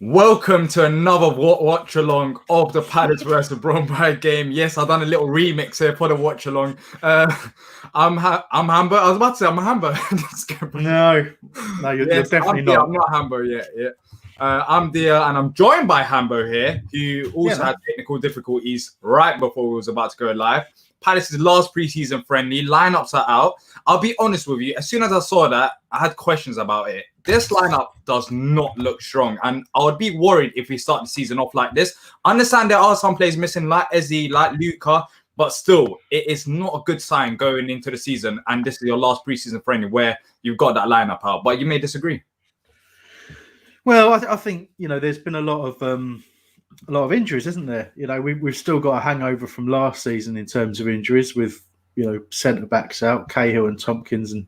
Welcome to another watch along of the Palace versus Brondby game. Yes, I've done a little remix here for the watch along. I'm Hambo. I was about to say I'm Hambo. No, you're definitely I'm not. I'm not Hambo yet. Yeah. I'm Diyar, and I'm joined by Hambo here, who also had technical difficulties right before we was about to go live. Palace's last preseason friendly lineups are out. I'll be honest with you. As soon as I saw that, I had questions about it. This lineup does not look strong, and I would be worried if we start the season off like this. I understand there are some players missing, like Ezzy, like Luca, but still, it is not a good sign going into the season. And this is your last preseason friendly where you've got that lineup out. But you may disagree. Well, I think there's been a lot of injuries, isn't there? We've still got a hangover from last season in terms of injuries, with centre backs out, Cahill and Tompkins and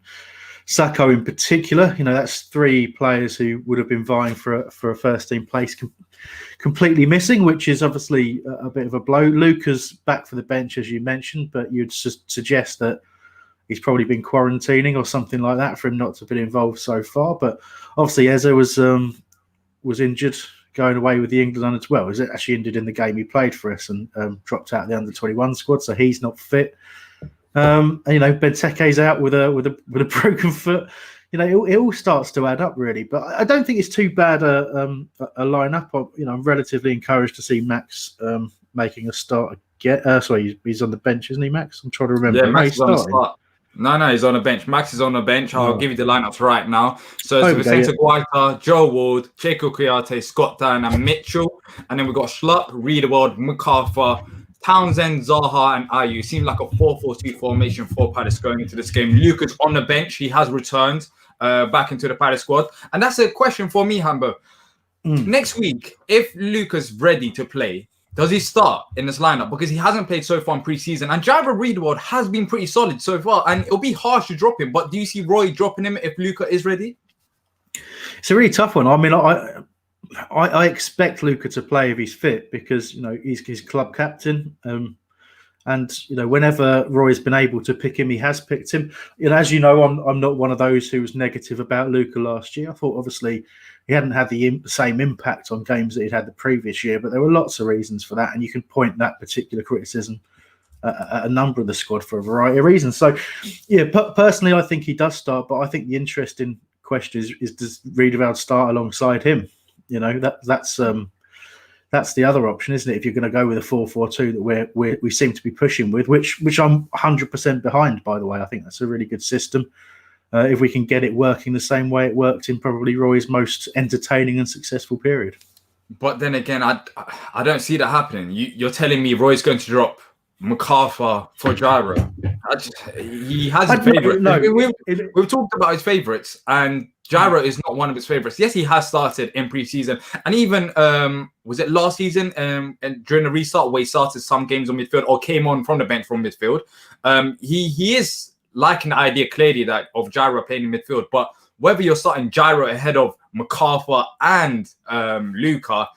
Sacco in particular. That's three players who would have been vying for a first team place completely missing, which is obviously a bit of a blow. Luca's back for the bench, as you mentioned, but you'd suggest that he's probably been quarantining or something like that for him not to have been involved so far. But obviously, Eze was injured going away with the England under 12. Is it actually injured in the game he played for us and dropped out of the under 21 squad, so he's not fit. Benteke's out with a broken foot. It all starts to add up really. But I don't think it's too bad a lineup. I'm relatively encouraged to see Max making a start again. Sorry, he's on the bench, isn't he, Max? I'm trying to remember. Yeah, Max is on the start. No, he's on the bench. Max is on the bench. I'll give you the lineups right now. So it's Vicente Guaita, Joe Ward, Checo Kouyaté, Scott Dann, and Mitchell. And then we've got Schlupp, Riedewald, MacArthur, Townsend, Zaha, and Ayew. Seems like a 4-4-2 formation for Palace going into this game. Luca's on the bench. He has returned back into the Palace squad. And that's a question for me, Hambo. Next week, if Luca's ready to play, does he start in this lineup? Because he hasn't played so far in pre-season. And Jairo Riedewald has been pretty solid so far. And it'll be harsh to drop him. But do you see Roy dropping him if Luca is ready? It's a really tough one. I mean, I expect Luca to play if he's fit, because he's his club captain, and whenever Roy's been able to pick him, he has picked him. As you know, I'm not one of those who was negative about Luca last year. I thought obviously he hadn't had the same impact on games that he'd had the previous year, but there were lots of reasons for that, and you can point that particular criticism at a number of the squad for a variety of reasons. So, yeah, personally, I think he does start, but I think the interesting question is does Riedewald start alongside him? That's the other option, isn't it? If you're going to go with a 4-4-2 that we seem to be pushing with, which I'm 100% behind, by the way. I think that's a really good system. If we can get it working the same way it worked in probably Roy's most entertaining and successful period. But then again, I don't see that happening. You're telling me Roy's going to drop MacArthur for Jairo? He has his favourites. No, we've talked about his favourites, and Jairo is not one of his favourites. Yes, he has started in pre-season, and even was it last season? And during the restart, where he started some games on midfield or came on from the bench from midfield. He is liking the idea clearly that of Jairo playing in midfield. But whether you're starting Jairo ahead of MacArthur and Luca,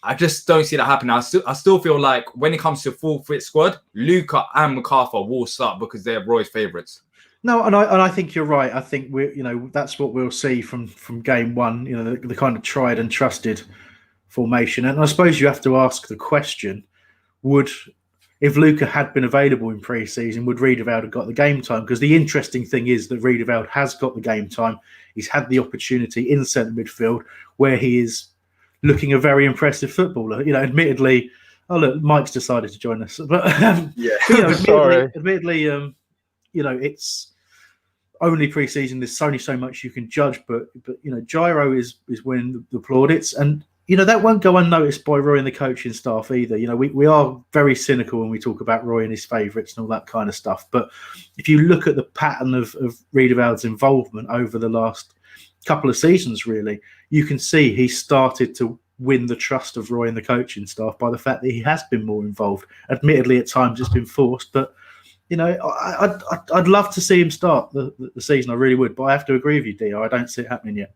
I just don't see that happening. I still feel like when it comes to full fit squad, Luca and MacArthur will start because they're Roy's favourites. No, and I think you're right. I think that's what we'll see from game one. The kind of tried and trusted formation. And I suppose you have to ask the question: if Luca had been available in pre-season, would Riedewald have got the game time? Because the interesting thing is that Riedewald has got the game time. He's had the opportunity in centre midfield where he is looking a very impressive footballer. Admittedly, Mike's decided to join us, but admittedly, it's only pre-season. There's only so much you can judge, but Jairo is winning the plaudits, and that won't go unnoticed by Roy and the coaching staff either. We are very cynical when we talk about Roy and his favourites and all that kind of stuff. But if you look at the pattern of Riedewald's involvement over the last couple of seasons, really, you can see he started to win the trust of Roy and the coaching staff by the fact that he has been more involved. Admittedly, at times it's been forced, but I'd love to see him start the season. I really would, but I have to agree with you, Diyar. I don't see it happening yet.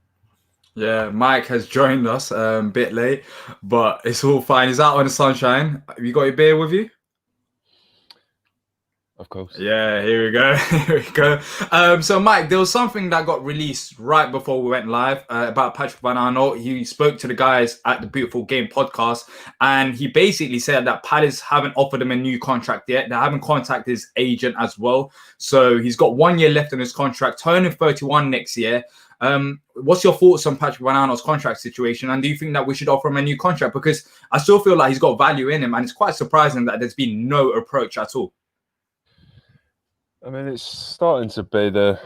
Yeah, Mike has joined us a bit late, but it's all fine. He's out on the sunshine. Have you got your beer with you? Of course. Yeah, here we go. Here we go. So, Mike, there was something that got released right before we went live about Patrick Van Aanholt. He spoke to the guys at the Beautiful Game podcast, and he basically said that Palace haven't offered him a new contract yet. They haven't contacted his agent as well. So he's got 1 year left on his contract, turning 31 next year. What's your thoughts on Patrick Van Aanholt's contract situation? And do you think that we should offer him a new contract? Because I still feel like he's got value in him, and it's quite surprising that there's been no approach at all. I mean, it's starting to be the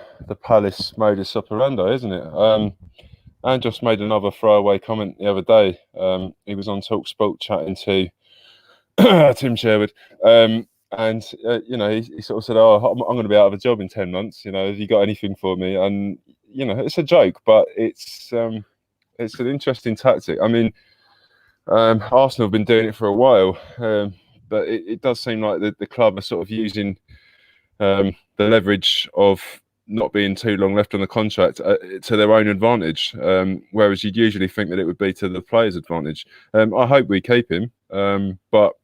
Palace modus operandi, isn't it? Andros made another throwaway comment the other day. He was on TalkSport chatting to Tim Sherwood, and you know, he sort of said, "Oh, I'm going to be out of a job in 10 months. You know, have you got anything for me?" And you know, it's a joke, but it's an interesting tactic. I mean, Arsenal have been doing it for a while, but it does seem like the club are sort of using the leverage of not being too long left on the contract to their own advantage, whereas you'd usually think that it would be to the player's advantage. I hope we keep him, but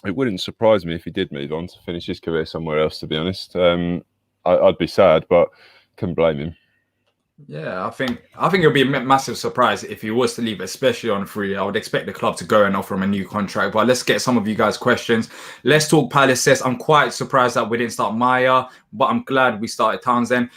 it wouldn't surprise me if he did move on to finish his career somewhere else, to be honest. I'd be sad, but couldn't blame him. Yeah, I think it would be a massive surprise if he was to leave, especially on free. I would expect the club to go and offer him a new contract. But let's get some of you guys' questions. Let's Talk Palace says, I'm quite surprised that we didn't start Maya, but I'm glad we started Townsend.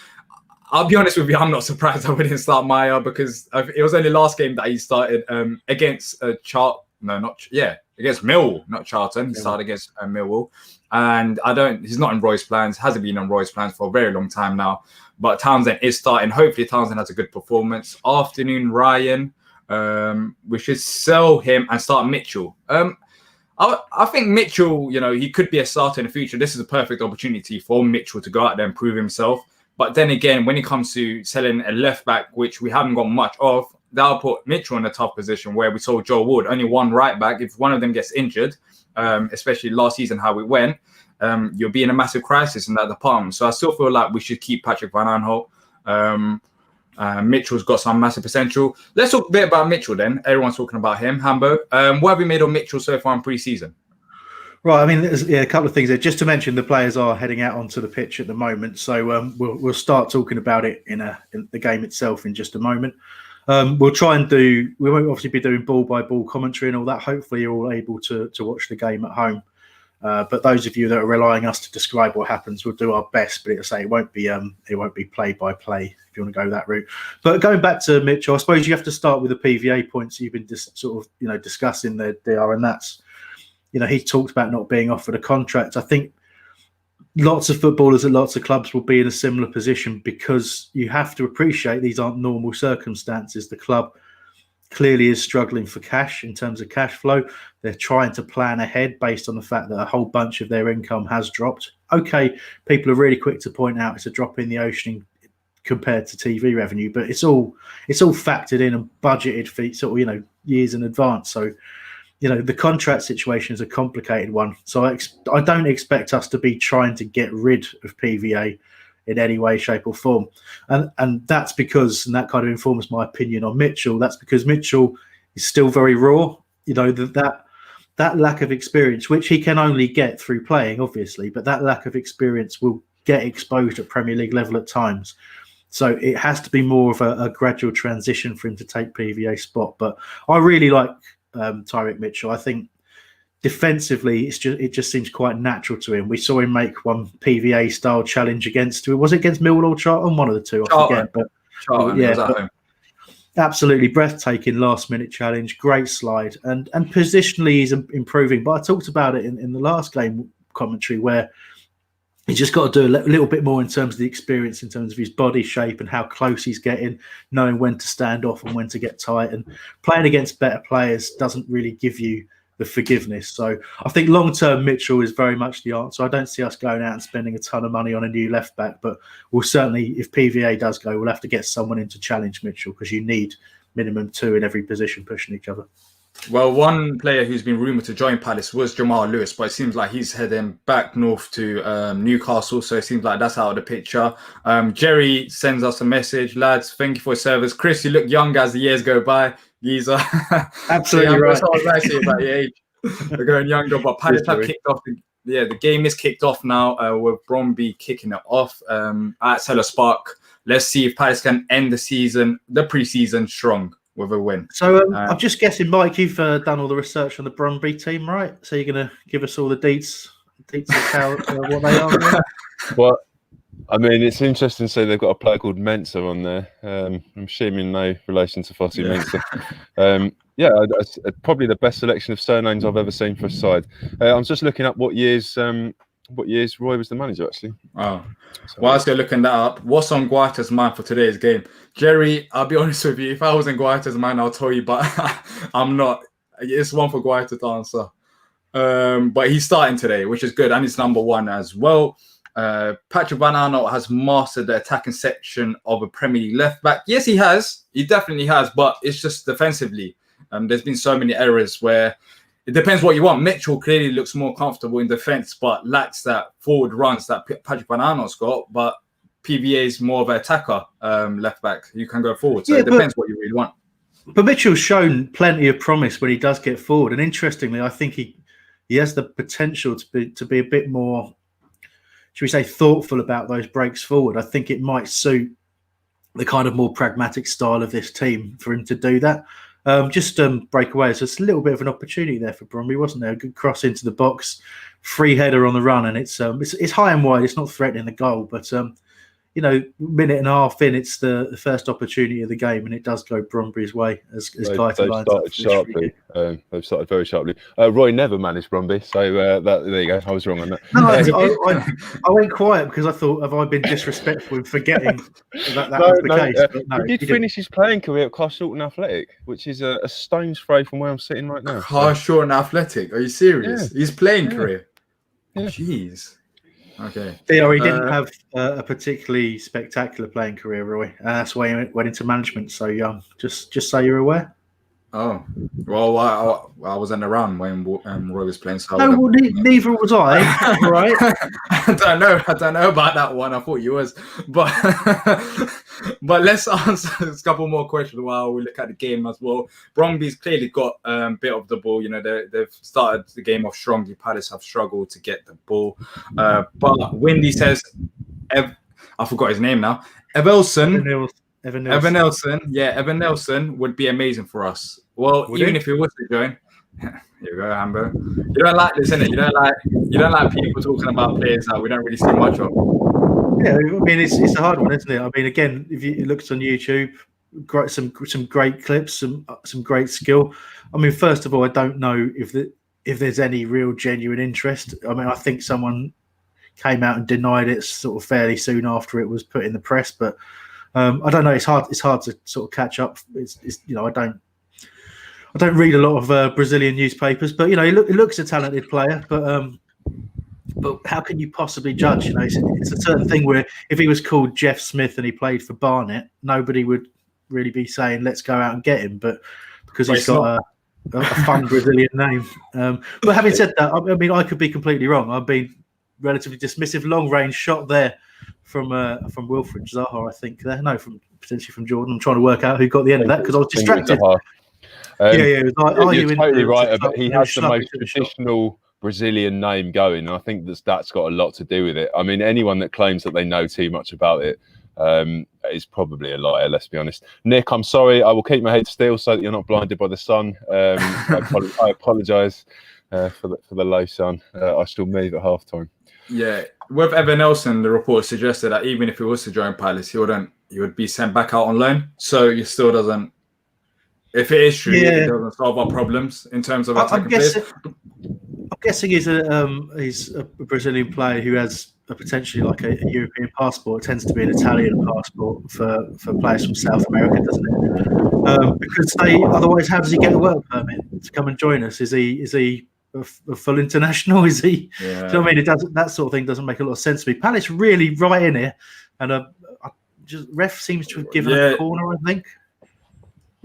I'll be honest with you, I'm not surprised that we didn't start Maya, because it was only last game that he started against against Millwall, not Charlton. He started against Millwall. And he's not in Roy's plans, hasn't been in Roy's plans for a very long time now. But Townsend is starting. Hopefully Townsend has a good performance. Afternoon, Ryan. We should sell him and start Mitchell. I think Mitchell, you know, he could be a starter in the future. This is a perfect opportunity for Mitchell to go out there and prove himself. But then again, when it comes to selling a left back, which we haven't got much of, that'll put Mitchell in a tough position where we told Joe Wood only one right back. If one of them gets injured, especially last season how it went, you'll be in a massive crisis in that department. So I still feel like we should keep Patrick Van Aanholt. Mitchell's got some massive potential. Let's talk a bit about Mitchell then. Everyone's talking about him. Hambo, what have we made on Mitchell so far in pre-season? Right, I mean, there's a couple of things there. Just to mention, the players are heading out onto the pitch at the moment, so we'll start talking about it in the game itself in just a moment. We'll try and we won't obviously be doing ball-by-ball commentary and all that. Hopefully you're all able to watch the game at home. But those of you that are relying on us to describe what happens, we'll do our best. But it won't be play-by-play if you want to go that route. But going back to Mitchell, I suppose you have to start with the PVA points you've been discussing there, Diyar, and that's, he talked about not being offered a contract. I think lots of footballers at lots of clubs will be in a similar position, because you have to appreciate these aren't normal circumstances. The club clearly is struggling for cash in terms of cash flow. They're trying to plan ahead based on the fact that a whole bunch of their income has dropped. Okay, people are really quick to point out it's a drop in the ocean compared to TV revenue, but it's all factored in and budgeted for years in advance. So the contract situation is a complicated one. So I don't expect us to be trying to get rid of PVA in any way, shape or form. And that's because, and that kind of informs my opinion on Mitchell, that's because Mitchell is still very raw. That lack of experience, which he can only get through playing, obviously, but that lack of experience will get exposed at Premier League level at times. So it has to be more of a gradual transition for him to take PVA's spot. But I really like Tyrick Mitchell. I think defensively, it just seems quite natural to him. We saw him make one PVA style challenge against Millwall or Charlton? One of the two, I forget. But Charlton, yeah, absolutely breathtaking last minute challenge, great slide, and positionally he's improving. But I talked about it in the last game commentary, where he's just got to do a little bit more in terms of the experience, in terms of his body shape and how close he's getting, knowing when to stand off and when to get tight. And playing against better players doesn't really give you the forgiveness. So I think long-term Mitchell is very much the answer. I don't see us going out and spending a ton of money on a new left back, but we'll certainly, if PVA does go, we'll have to get someone in to challenge Mitchell, because you need minimum two in every position pushing each other. Well, one player who's been rumoured to join Palace was Jamal Lewis, but it seems like he's heading back north to Newcastle, so it seems like that's out of the picture. Jerry sends us a message. Lads, thank you for your service. Chris, you look younger as the years go by. Geezer. Absolutely right. That's what I was about your age. We're going younger, but Palace have kicked off the game is kicked off now with Brondby kicking it off at Selhurst Park. Let's see if Palace can end the pre-season strong with a win. So I'm just guessing, Mike, you've done all the research on the Brondby team, right? So you're going to give us all the deets of how what they are. Right? Well, I mean, it's interesting to say they've got a player called Mensah on there. I'm assuming no relation to Fossey Mensah. Probably the best selection of surnames I've ever seen for a side. I'm just looking up what years Roy was the manager, actually. Oh, whilst you're looking that up, what's on Guaita's mind for today's game? Jerry, I'll be honest with you, if I was in Guaita's mind, I'll tell you, but I'm not. It's one for Guaita to answer. But he's starting today, which is good, and it's number one as well. Patrick Van Aanholt has mastered the attacking section of a Premier League left back. Yes, he has. He definitely has, but it's just defensively. There's been so many errors where it depends what you want. Mitchell clearly looks more comfortable in defence, but lacks that forward runs that Patrick Van Aanholt's got. But PVA is more of an attacker left back. You can go forward. So it depends what you really want. But Mitchell's shown plenty of promise when he does get forward. And interestingly, I think he has the potential to be a bit more, should we say, thoughtful about those breaks forward. I think it might suit the kind of more pragmatic style of this team for him to do that. Break away. So it's a little bit of an opportunity there for Brondby, wasn't there? A good cross into the box, free header on the run, and it's high and wide. It's not threatening the goal, but minute and a half in, it's the first opportunity of the game, and it does go Brondby's way as Guaita lines up. They've started very sharply. Roy never managed Brondby, so there you go. I was wrong on that. No, I went quiet because I thought, have I been disrespectful in forgetting that was the case? But he did finish his playing career at Carshalton Athletic, which is a stone's throw from where I'm sitting right now. Carshalton Athletic? Are you serious? Yeah. His playing career? Yeah. Jeez. Okay. Diyar, he didn't have a particularly spectacular playing career, Roy. That's why he went into management so young. Just so you're aware. Oh, well, I wasn't around when Roy was playing. So neither was I. Right? I don't know about that one. I thought you was, but let's answer a couple more questions while we look at the game as well. Brondby's clearly got a bit of the ball. You know, they've started the game off strongly. Palace have struggled to get the ball, but Windy says, I forgot his name now. Evan Nelson. Yeah, Evan Nelson would be amazing for us. Well, even if he was to join, here you go, Amber. You don't like this, innit? You don't like people talking about players that we don't really see much of. Yeah, I mean it's a hard one, isn't it? I mean, again, if you look on YouTube, some great clips, some great skill. I mean, first of all, I don't know if there's any real genuine interest. I mean, I think someone came out and denied it sort of fairly soon after it was put in the press, but. I don't know. It's hard to sort of catch up. I don't read a lot of Brazilian newspapers, but he looks a talented player. But how can you possibly judge? It's a certain thing where if he was called Jeff Smith and he played for Barnet, nobody would really be saying let's go out and get him. But because he's got a fun Brazilian name. But having said that, I mean I could be completely wrong. I've been relatively dismissive. Long range shot there. From Wilfred Zaha, I think. Potentially from Jordan. I'm trying to work out who got the end of that because I was distracted. You're totally right. But he has the most traditional Brazilian name going, and I think that's got a lot to do with it. I mean, anyone that claims that they know too much about it is probably a liar. Let's be honest. Nick, I'm sorry. I will keep my head still so that you're not blinded by the sun. I apologise for the low sun. I shall move at halftime. Yeah, with Evan Nelson, the report suggested that even if he was to join Palace, he would be sent back out on loan. So he still doesn't. If it is true, it doesn't solve our problems in terms of attacking players. I'm guessing he's a Brazilian player who has potentially like a European passport. It tends to be an Italian passport for players from South America, doesn't it? Because otherwise, how does he get a work permit to come and join us? Is he a full international? Is he? Yeah. Do you know what I mean? That sort of thing doesn't make a lot of sense to me. Palace really right in here, and ref seems to have given a corner, I think.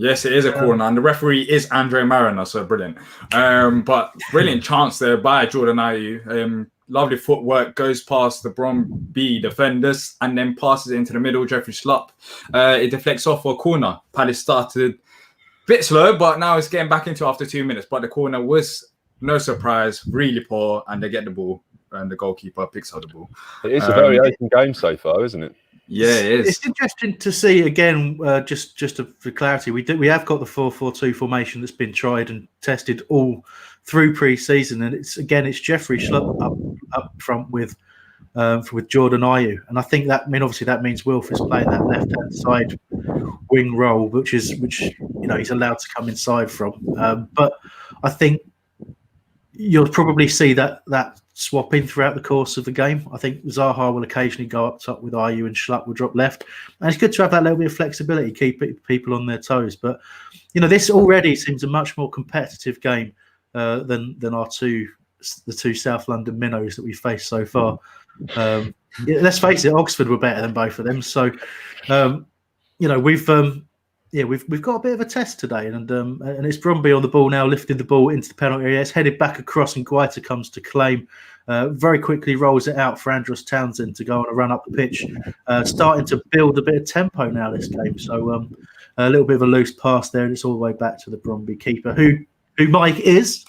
Yes, it is a corner, and the referee is Andre Mariner, so brilliant. But brilliant chance there by Jordan Ayew. Lovely footwork, goes past the Brondby defenders, and then passes it into the middle. Jeffrey Schlupp. It deflects off for a corner. Palace started a bit slow, but now it's getting back into after 2 minutes. But the corner was no surprise, really poor, and they get the ball and the goalkeeper picks up the ball. It is a very open game so far, isn't it? Yeah, it is. It's interesting to see again. Just for clarity, we have got the 4-4-2 formation that's been tried and tested all through pre-season, and it's Jeffrey Schlupp up front with Jordan Ayew, and I think that means Wilf is playing that left-hand side wing role, which he's allowed to come inside from. But I think you'll probably see that swapping throughout the course of the game. I think Zaha will occasionally go up top with Ayew and Schlupp will drop left. And it's good to have that little bit of flexibility, keep people on their toes. But, this already seems a much more competitive game than the two South London minnows that we've faced so far. Let's face it, Oxford were better than both of them. So, we've got a bit of a test today, and it's Brondby on the ball now, lifting the ball into the penalty area. It's headed back across, and Guaita comes to claim. Very quickly rolls it out for Andros Townsend to go on a run up the pitch, starting to build a bit of tempo now this game. So a little bit of a loose pass there, and it's all the way back to the Brondby keeper, who Mike is.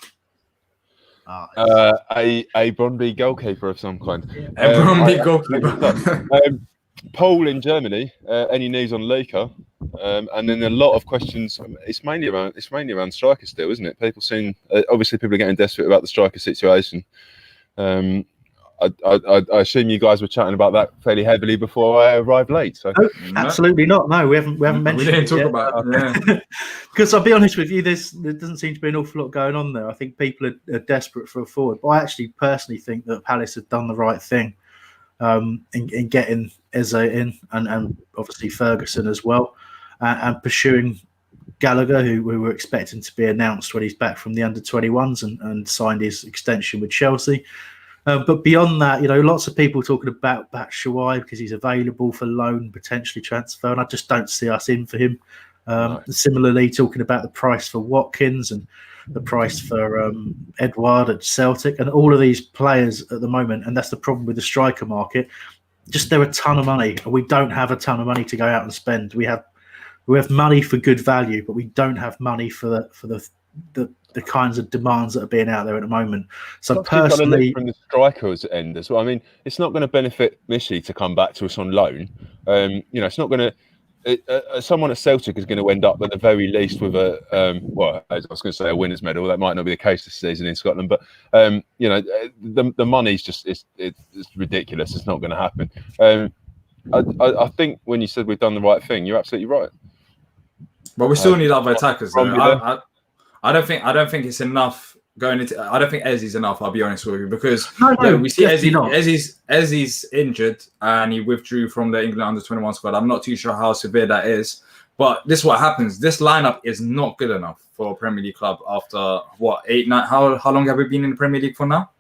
A Brondby goalkeeper of some kind. A Brondby goalkeeper. Paul in Germany. Any news on Luka? And then a lot of questions. It's mainly around strikers still, isn't it? People are getting desperate about the striker situation. I assume you guys were chatting about that fairly heavily before I arrived late. So absolutely not. No, we haven't mentioned. We didn't talk about it. Because I'll be honest with you, there doesn't seem to be an awful lot going on there. I think people are desperate for a forward, but I actually personally think that Palace have done the right thing in getting Eze in, and obviously Ferguson as well, and pursuing Gallagher, who we were expecting to be announced when he's back from the under-21s and signed his extension with Chelsea. But beyond that, lots of people talking about Batshuayi because he's available for loan, potentially transfer, and I just don't see us in for him. No. Similarly, talking about the price for Watkins and the price for Edouard at Celtic, and all of these players at the moment, and that's the problem with the striker market. Just they're a ton of money, and we don't have a ton of money to go out and spend. We have money for good value, but we don't have money for the kinds of demands that are being out there at the moment. So personally, from the strikers end as well. I mean, it's not going to benefit Missy to come back to us on loan. It's not going to. Someone at Celtic is going to end up at the very least with I was going to say a winner's medal. That might not be the case this season in Scotland, but the money's just it's ridiculous. It's not going to happen. I think when you said we've done the right thing, you're absolutely right. But we still need other attackers. I don't think it's enough going into. I don't think Eze's enough. I'll be honest with you, because we see Eze's injured and he withdrew from the England under-21 squad. I'm not too sure how severe that is, but this is what happens. This lineup is not good enough for a Premier League club after 8, 9. How long have we been in the Premier League for now?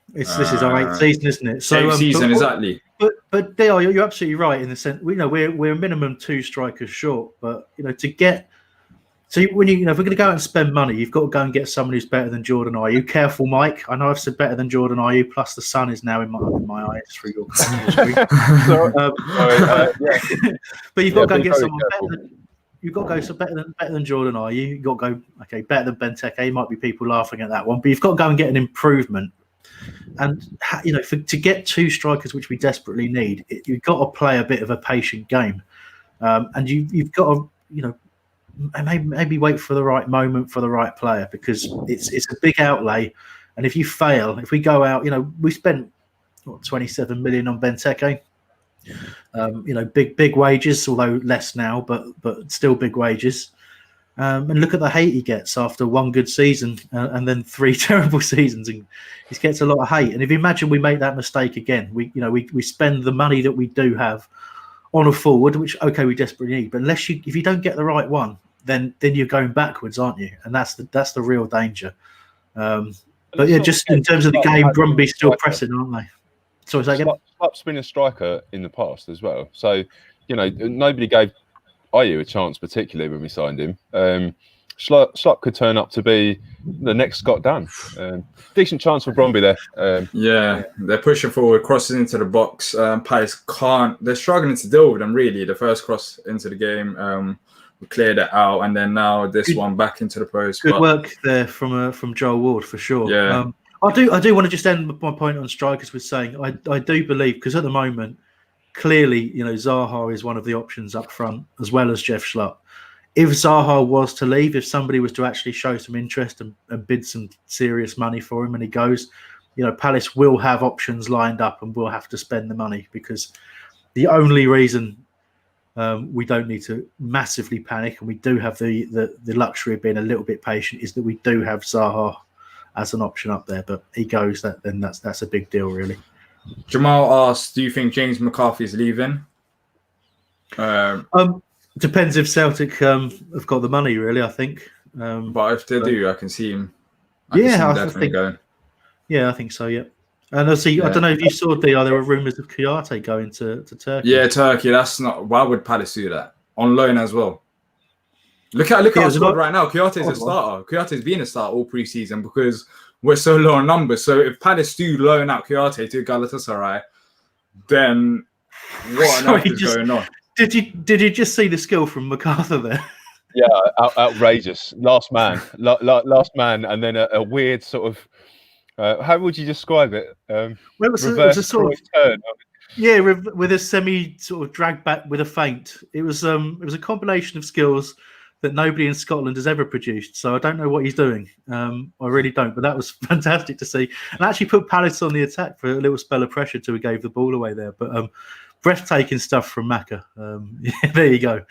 This is our 8th season, isn't it? So season exactly. But Diyar, you're absolutely right in the sense we're minimum 2 strikers short, but to get. So when if we're going to go out and spend money, you've got to go and get someone who's better than Jordan Ayew. Careful, Mike. I know I've said better than Jordan Ayew. Plus, the sun is now in my eyes through your history. But you've got to go and get someone better than. You've got to go better than Jordan Ayew. You've got to go better than Benteke. Might be people laughing at that one, but you've got to go and get an improvement. And to get 2 strikers, which we desperately need, you've got to play a bit of a patient game, and you've got to maybe wait for the right moment for the right player, because it's a big outlay, and if you fail, if we go out, we spent 27 million on Benteke, big wages, although less now, but still big wages, and look at the hate he gets after 1 good season and then 3 terrible seasons, and he gets a lot of hate. And if you imagine we make that mistake again, we spend the money that we do have on a forward, which we desperately need, but if you don't get the right one, then you're going backwards, aren't you? And that's the real danger. But yeah, just in terms of the game, Brondby's still pressing, aren't they? Sorry, say again. Schlupp's been a striker in the past as well, so nobody gave Ayew a chance, particularly when we signed him. Schlupp could turn up to be the next Scott Dann. Decent chance for Brondby there. They're pushing forward, crosses into the box. Palace can't. They're struggling to deal with them, really. The first cross into the game, we cleared it out, and then now this one back into the post. Good work there from Joel Ward, for sure. Yeah. I do want to just end my point on strikers with saying I do believe, because at the moment, clearly, Zaha is one of the options up front, as well as Jeff Schlupp. If Zaha was to leave, if somebody was to actually show some interest and bid some serious money for him and he goes, Palace will have options lined up and will have to spend the money, because the only reason we don't need to massively panic, and we do have the luxury of being a little bit patient, is that we do have Zaha as an option up there. But he goes, then that's a big deal, really. Jamal asks, do you think James McCarthy is leaving? Depends if Celtic have got the money, really, I think. But if they do, I can see him. I think going. Yeah, I think so, yeah. And I don't know if you saw, Diyar, there were rumours of Kouyaté going to Turkey. Yeah, Turkey. That's not. Why would Palace do that? On loan as well. Look at our squad right now. Kouyaté's a starter. Kouyaté's been a starter all pre-season because we're so low on numbers. So if Palace do loan out Kouyaté to Galatasaray, then what on earth is going on? Did you just see the skill from MacArthur there? Yeah, outrageous. Last man, and then a weird sort of. How would you describe it? It was a sort of turn. Yeah, with a semi sort of drag back with a feint. It was a combination of skills that nobody in Scotland has ever produced. So I don't know what he's doing. I really don't. But that was fantastic to see, and actually put Palace on the attack for a little spell of pressure till we gave the ball away there. But breathtaking stuff from Macca. Yeah, there you go.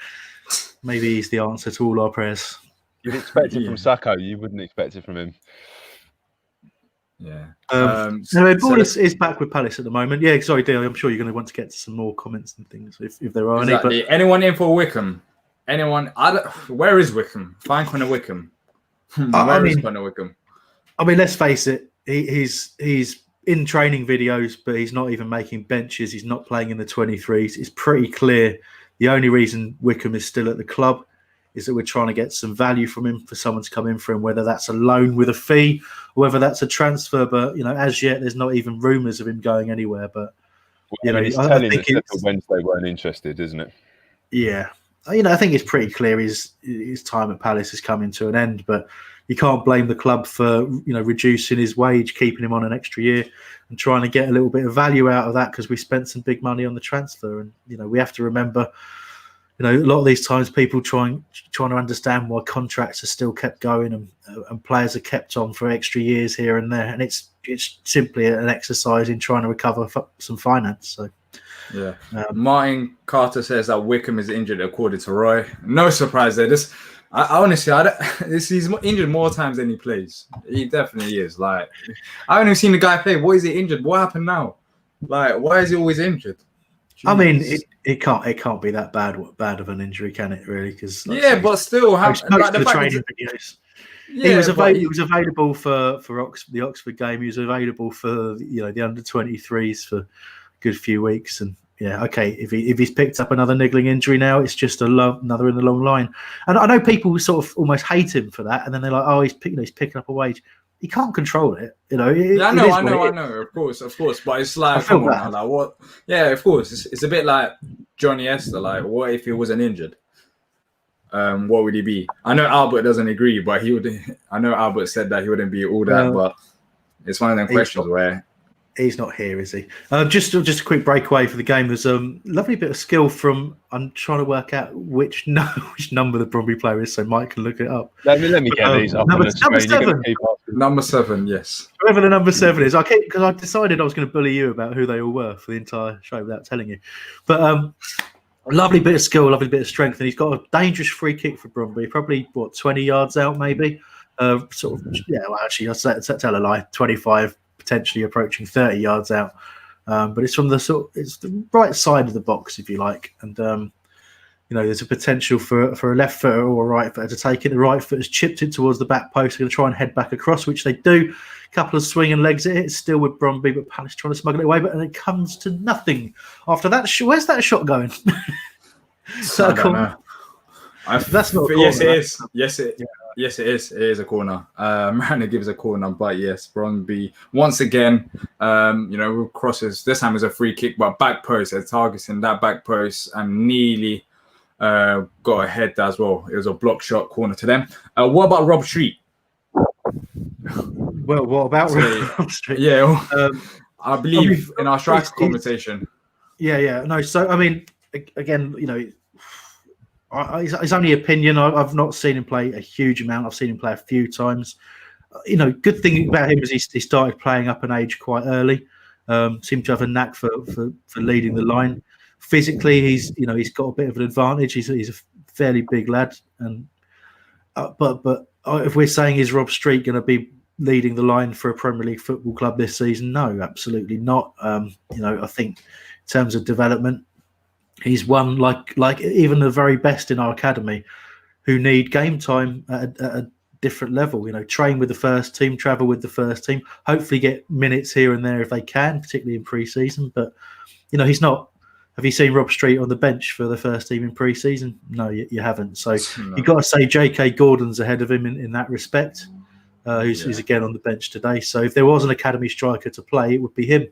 Maybe he's the answer to all our prayers. You'd expect it from Sacco. You wouldn't expect it from him. Yeah. Ball is back with Palace at the moment. Yeah, sorry, Dale. I'm sure you're going to want to get to some more comments and things if there are any. But anyone in for Wickham? Anyone? Where is Wickham? Find Connor Wickham. Where is Connor Wickham? I mean, let's face it. He's in training videos, but he's not even making benches. He's not playing in the 23s. It's pretty clear the only reason Wickham is still at the club is that we're trying to get some value from him for someone to come in for him, whether that's a loan with a fee or whether that's a transfer. But, as yet, there's not even rumours of him going anywhere. But, he's telling us that Wednesday weren't interested, isn't it? Yeah. I think it's pretty clear his time at Palace is coming to an end, but you can't blame the club for, reducing his wage, keeping him on an extra year and trying to get a little bit of value out of that because we spent some big money on the transfer. And, we have to remember, a lot of these times people trying to understand why contracts are still kept going and players are kept on for extra years here and there. And it's simply an exercise in trying to recover some finance. So, yeah. Martin Carter says that Wickham is injured according to Roy. No surprise there. He's injured more times than he plays. He definitely is. Like, I haven't even seen the guy play. What is he injured? What happened now? Like, why is he always injured? Jeez. I mean, it can't be that bad of an injury, can it? Really? Because but still, the training videos. Yeah, he was available for the Oxford game. He was available for the under 23s for a good few weeks, and okay. If he's picked up another niggling injury now, it's just another in the long line. And I know people sort of almost hate him for that, and then they're like, "Oh, he's picking up a wage." He can't control it, I know. Of course. But it's like, come on, now, like what? Yeah, of course. It's a bit like Johnny Esther. Like, what if he wasn't injured? What would he be? I know Albert doesn't agree, but he would. I know Albert said that he wouldn't be all that, but it's one of them questions where he's not here, is he? Just a quick breakaway for the game. There's a lovely bit of skill from. I'm trying to work out which number the Brondby player is, so Mike can look it up. Let me get these up. Number 7. Number 7, yes. Whoever the number 7 is, because I decided I was going to bully you about who they all were for the entire show without telling you. But a lovely bit of skill, lovely bit of strength, and he's got a dangerous free kick for Brondby. Probably 20 yards out, maybe. Sort of. Yeah. Well, actually, I tell a lie. 25. Potentially approaching 30 yards out, but it's from it's the right side of the box, if you like, and there's a potential for a left footer or a right footer to take it. The right foot has chipped it towards the back post. They're going to try and head back across, which they do. A couple of swinging legs at it. It's still with Brondby, but Palace trying to smuggle it away, but it comes to nothing. After that, where's that shot going? I don't know. That's not a corner. Yes, it is. Yes, it is. It is a corner. Mariner gives a corner, but yes, Brondby once again, with crosses. This time is a free kick, but back post. They're targeting that back post and nearly got a head as well. It was a block shot corner to them. What about Rob Street? Well, what about Rob Street? Yeah, I believe in our striker conversation. Yeah. No, so I mean, again, it's only opinion. I've not seen him play a huge amount. I've seen him play a few times. Good thing about him is he started playing up an age quite early. Seemed to have a knack for leading the line. Physically, he's got a bit of an advantage. He's a fairly big lad, and but if we're saying is Rob Street going to be leading the line for a Premier League football club this season? No, absolutely not. I think in terms of development, he's one like even the very best in our academy who need game time at a different level. Train with the first team, travel with the first team, hopefully get minutes here and there if they can, particularly in pre-season. But he's not. Have you seen Rob Street on the bench for the first team in pre-season? No, you haven't. So you've got to say J.K. Gordon's ahead of him in that respect. Who's again on the bench today. So if there was an academy striker to play, it would be him.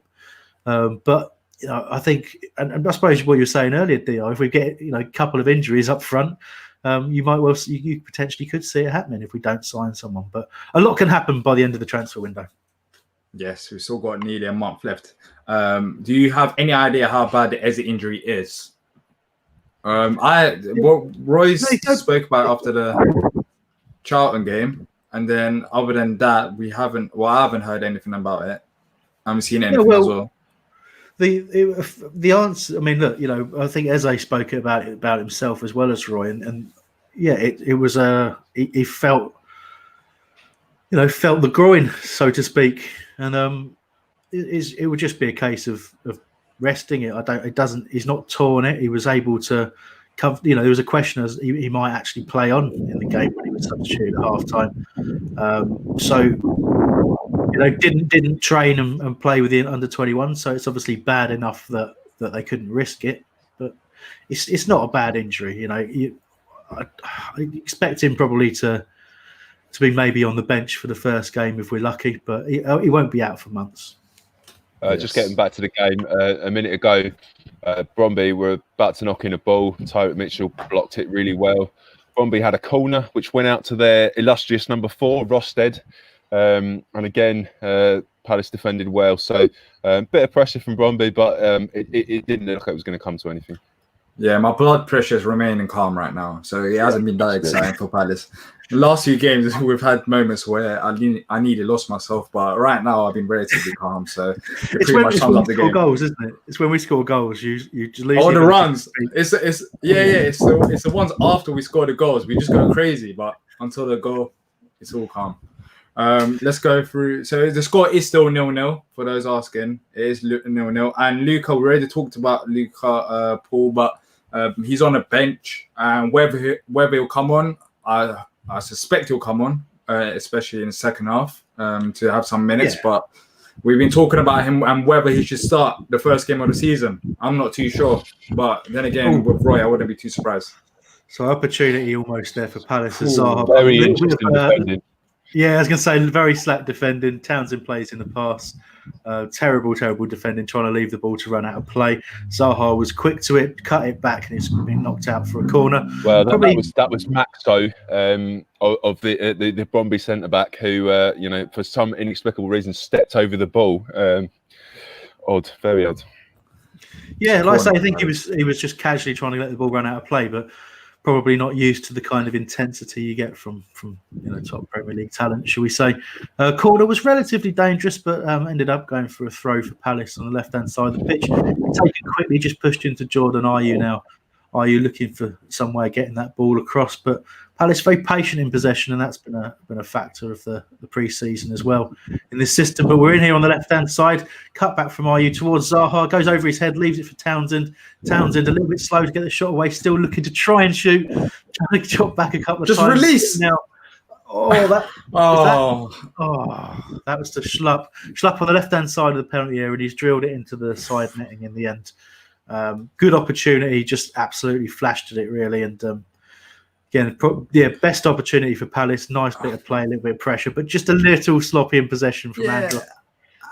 But I think, and I suppose what you were saying earlier, Diyar, if we get a couple of injuries up front, you potentially could see it happening if we don't sign someone. But a lot can happen by the end of the transfer window. Yes, we've still got nearly a month left. Do you have any idea how bad the Eze injury is? Royce spoke about after the Charlton game, and then other than that, I haven't heard anything about it. I haven't seen anything as well. The answer, I mean, look, I think Eze spoke about himself as well as Roy, and it was he felt the groin, so to speak, and it would just be a case of resting it. He's not torn it. He was able to cover. There was a question as he might actually play on in the game when he was substituted at half time. Didn't train and play with the under-21, so it's obviously bad enough that they couldn't risk it. But it's not a bad injury. I expect him probably to be maybe on the bench for the first game if we're lucky, but he won't be out for months. Just getting back to the game, a minute ago, Brondby were about to knock in a ball. Tyrone Mitchell blocked it really well. Brondby had a corner which went out to their illustrious number 4, Rosted. And again, Palace defended well. So a bit of pressure from Brondby, but it didn't look like it was going to come to anything. Yeah, my blood pressure is remaining calm right now. So it hasn't been that exciting for Palace. The last few games, we've had moments where I nearly lost myself, but right now I've been relatively calm. So it's when we score goals, isn't it? It's when we score goals. You lose. Oh, the runs. It's the ones after we score the goals. We just go crazy, but until the goal, it's all calm. Let's go through. So the score is still 0-0 for those asking. It is 0-0. And Luca, we already talked about Luca Paul, but he's on a bench, and whether he'll come on, I suspect he'll come on, especially in the second half, to have some minutes. Yeah. But we've been talking about him and whether he should start the first game of the season. I'm not too sure, but then again, with Roy, I wouldn't be too surprised. So opportunity almost there for Palace. Very interesting defending. Yeah, I was going to say very slack defending. Townsend plays in the pass. Terrible defending, trying to leave the ball to run out of play. Zaha was quick to it, cut it back, and it's been knocked out for a corner. Well, that was Maxo of the Brondby centre back who, for some inexplicable reason, stepped over the ball. Odd, very odd. Yeah, like I say, I think he was just casually trying to let the ball run out of play, but probably not used to the kind of intensity you get from top Premier League talent, shall we say. Corner was relatively dangerous, but ended up going for a throw for Palace on the left-hand side of the pitch. Taken quickly, just pushed into Jordan Ayew now. Ayew looking for some way of getting that ball across, but Palace very patient in possession, and that's been a factor of the pre-season as well in this system. But we're in here on the left-hand side, cut back from Ayew towards Zaha, goes over his head, leaves it for Townsend. Townsend a little bit slow to get the shot away, still looking to try and shoot, trying to chop back a couple of times. Just release now. That was the Schlupp on the left-hand side of the penalty area, and he's drilled it into the side netting in the end. Good opportunity, just absolutely flashed at it really, and again, best opportunity for Palace. Nice bit of play, a little bit of pressure, but just a little sloppy in possession from Andros.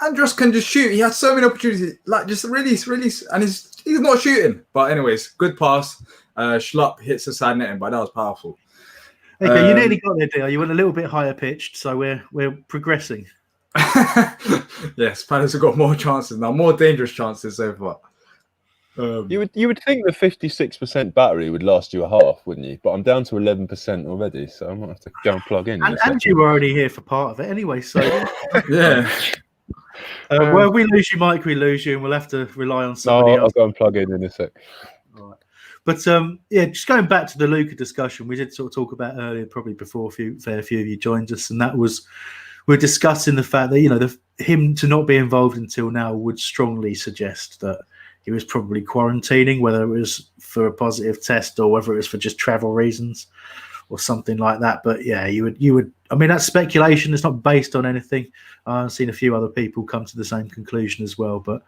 Andros can just shoot. He has so many opportunities, like just release, and he's not shooting. But anyways, good pass. Schlupp hits the side netting, but that was powerful. Okay, you nearly got there, Diyar. You went a little bit higher pitched, so we're progressing. Yes, Palace have got more chances now, more dangerous chances so far. You would think the 56% battery would last you a half, wouldn't you? But I'm down to 11% already, so I might have to go and plug in. And you were only here for part of it anyway, so yeah. Well, we lose you, Mike. We lose you, and we'll have to rely on somebody else. I'll go and plug in a sec. All right. But just going back to the Luka discussion, we did sort of talk about earlier, probably before a fair few of you joined us, and that was we're discussing the fact that him to not be involved until now would strongly suggest that he was probably quarantining, whether it was for a positive test or whether it was for just travel reasons or something like that. But yeah, you would. I mean, that's speculation. It's not based on anything. I've seen a few other people come to the same conclusion as well, but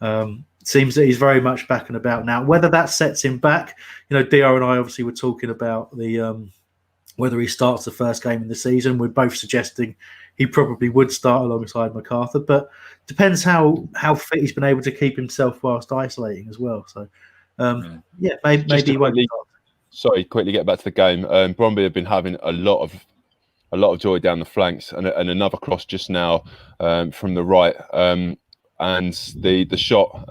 it seems that he's very much back and about now. Whether that sets him back, Diyar and I obviously were talking about the whether he starts the first game in the season. We're both suggesting he probably would start alongside MacArthur, but depends how fit he's been able to keep himself whilst isolating as well. So, maybe he won't start. Sorry, quickly get back to the game. Brondby have been having a lot of joy down the flanks, and another cross just now from the right, and the shot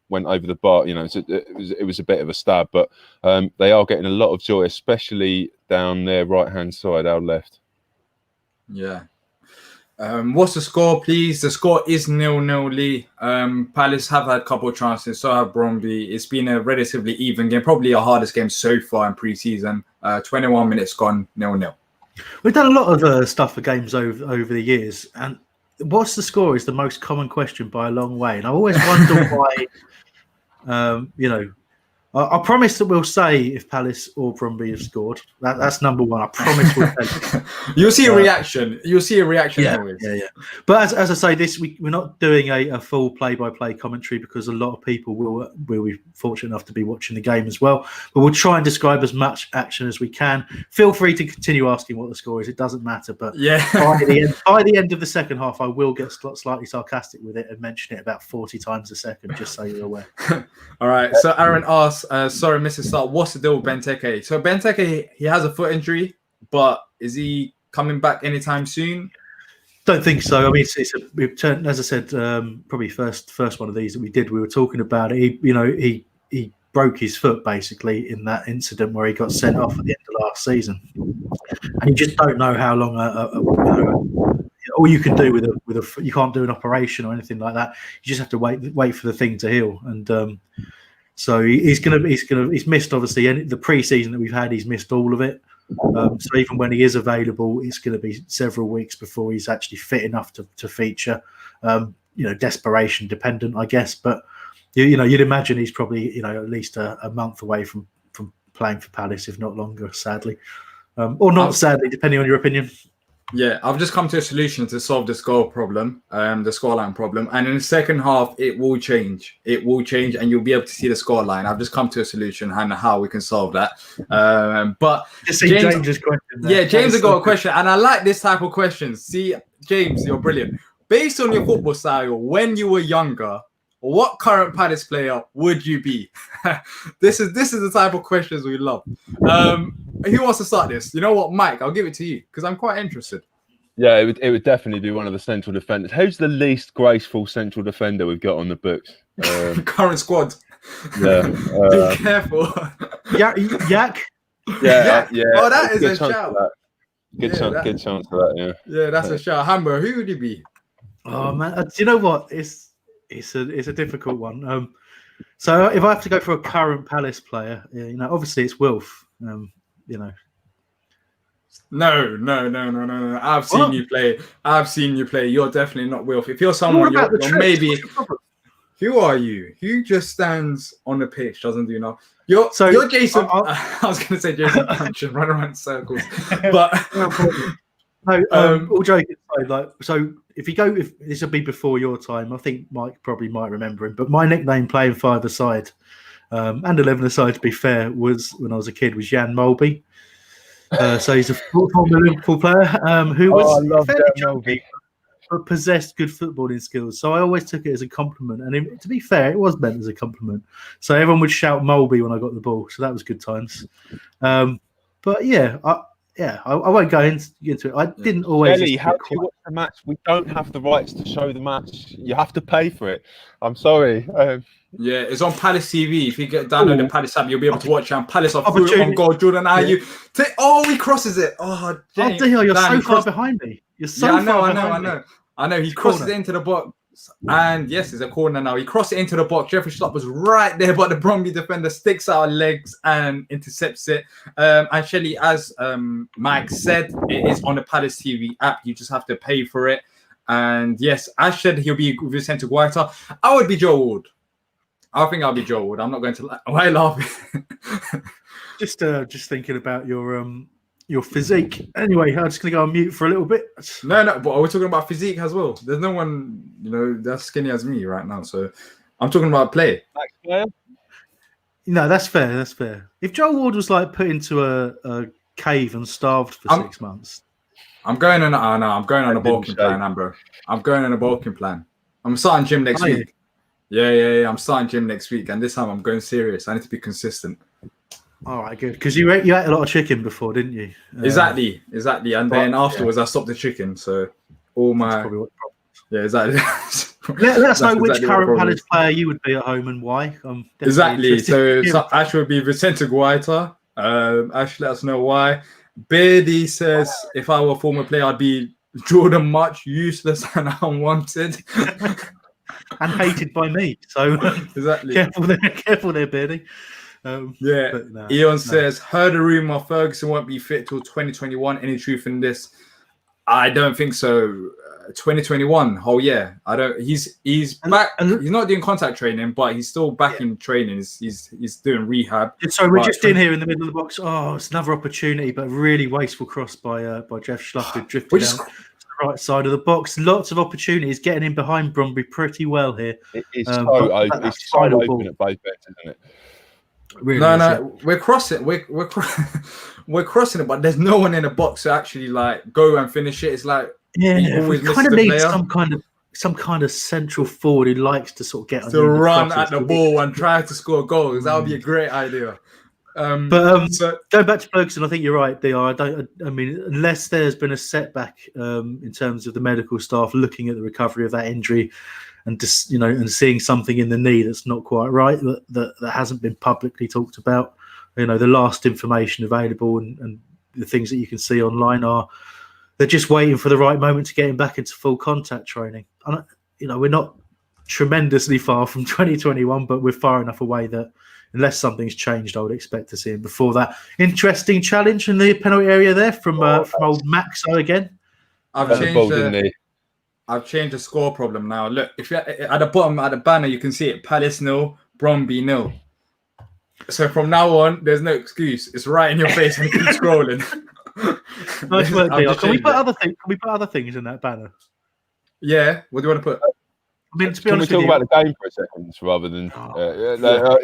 went over the bar. It was a bit of a stab, but they are getting a lot of joy, especially down their right hand side, our left. Yeah. What's the score, please? The score is 0-0, Lee. Palace have had a couple of chances, so have Brondby. It's been a relatively even game, probably our hardest game so far in pre-season. 21 minutes gone, 0-0. We've done a lot of stuff for games over the years, and what's the score is the most common question by a long way. And I always wonder why, I promise that we'll say if Palace or Brondby have scored. That's number one. I promise we'll tell you. You'll see a reaction. You'll see a reaction always. Yeah. But as I say, we're not doing a full play-by-play commentary because a lot of people will be fortunate enough to be watching the game as well. But we'll try and describe as much action as we can. Feel free to continue asking what the score is. It doesn't matter. But by the end of the second half, I will get slightly sarcastic with it and mention it about 40 times a second, just so you're aware. All right. So Aaron asks, sorry, Mrs. Starr, what's the deal with Benteke? So Benteke, he has a foot injury, but is he coming back anytime soon? Don't think so. I mean, we've turned, as I said, probably first one of these that we did. We were talking about it. He broke his foot basically in that incident where he got sent off at the end of last season, and you just don't know how long. All you can do with you can't do an operation or anything like that. You just have to wait for the thing to heal, and so he's missed obviously the pre-season that we've had. He's missed all of it. So even when he is available, it's going to be several weeks before he's actually fit enough to feature. Desperation dependent, I guess. But you'd imagine he's probably at least a month away from playing for Palace, if not longer. Sadly, or not sadly, depending on your opinion. Yeah, I've just come to a solution to solve the score problem, the scoreline problem. And in the second half, it will change. It will change, and you'll be able to see the scoreline. I've just come to a solution and how we can solve that. But James' question. Yeah, James has got a question, and I like this type of questions. See, James, you're brilliant. Based on your football style, when you were younger, what current Palace player would you be? This is the type of questions we love. Who wants to start this? You know what, Mike? I'll give it to you because I'm quite interested. Yeah, it would definitely be one of the central defenders. Who's the least graceful central defender we've got on the books? Current squad. Yeah. Be careful. Yak. Yeah. Oh, that is a shout. Good chance for that. Yeah. Yeah, that's a shout. Hamber, who would you be? Oh man, do you know what? It's a difficult one. So if I have to go for a current Palace player, obviously it's Wilf. No. I've seen you play. You're definitely not Wilf. If you're someone, you're maybe. Who are you? Who just stands on the pitch, doesn't do enough? You're Jason. I was going to say Jason Punch and run around in circles, but all joking aside, if this will be before your time, I think Mike probably might remember him. But my nickname playing five-a-side and 11-a-side, to be fair, was when I was a kid was Jan Mulby. So he's a former Liverpool player who was fairly chunky, but possessed good footballing skills. So I always took it as a compliment. And to be fair, it was meant as a compliment. So everyone would shout Mulby when I got the ball. So that was good times. But yeah, yeah, I won't go into it. I didn't always. Ellie, how do you watch the match? We don't have the rights to show the match. You have to pay for it. I'm sorry. Yeah, it's on Palace TV. If you get download the Palace app, you'll be able to watch it. And Palace are through on goal. Jordan Ayew. He crosses it. Oh, James. Oh, Diyar, you're so far behind me. You're so far behind me. I know. He crosses it into the box. And yes, it's a corner now. He crossed it into the box. Jeffrey Schlupp was right there, but the Brondby defender sticks out her legs and intercepts it. And Shelley, as Mike said, it is on the Palace TV app. You just have to pay for it. And yes, as said, he'll be Vicente Guaita. I would be Joe Ward. I think I'll be Joe Ward. I'm not going to lie. Why laughing? just thinking about your physique. Anyway, I'm just going to go on mute for a little bit. No, but we're talking about physique as well. There's no one, that's skinny as me right now. So I'm talking about play. No, that's fair. That's fair. If Joe Ward was like put into a cave and starved for 6 months, I'm going on. I'm going on a bulking plan, bro. I'm going on a bulking plan. I'm starting gym next week. Yeah. I'm starting gym next week, and this time I'm going serious. I need to be consistent. All right, good. Because you ate a lot of chicken before, didn't you? Exactly. And then afterwards, I stopped the chicken. So all my exactly. let us know which current Palace player you would be at home and why. Exactly. So Ash would be Vicente Guaita. Ash, let us know why. Beardy says if I were a former player, I'd be Jordan Much, useless and unwanted. And hated by me. So exactly. Careful there, Beardy. Eon says, heard a rumor Ferguson won't be fit till 2021. Any truth in this? I don't think so. 2021. Oh yeah, I don't. He's back. He's not doing contact training, but he's still back in training. He's doing rehab. So we're just in here in the middle of the box. Oh, it's another opportunity, but really wasteful cross by Jeff Schlupp, who drifted down to the right side of the box. Lots of opportunities, getting in behind Brondby pretty well here. It's so open. It's so open at both ends, isn't it? Really we're crossing. We're crossing it, but there's no one in the box to actually like go and finish it. It's like we kind of need some kind of central forward who likes to sort of get to run at the ball and try to score goals. That would be a great idea. So going back to Ferguson, I think you're right, Diyar. I mean, unless there's been a setback in terms of the medical staff looking at the recovery of that injury. And just and seeing something in the knee that's not quite right, that hasn't been publicly talked about. The last information available and the things that you can see online are they're just waiting for the right moment to get him back into full contact training. And we're not tremendously far from 2021, but we're far enough away that unless something's changed, I would expect to see him before that. Interesting challenge in the penalty area there from old Maxo again. I've changed the score problem now. Look, if you're at the bottom at the banner, you can see it: Palace 0, Brondby 0. So from now on, there's no excuse. It's right in your face and keep scrolling. Nice work, Diyar. Can we put other things in that banner? Yeah. What do you want to put? I mean, to be Can honest we talk about the game for a second, rather than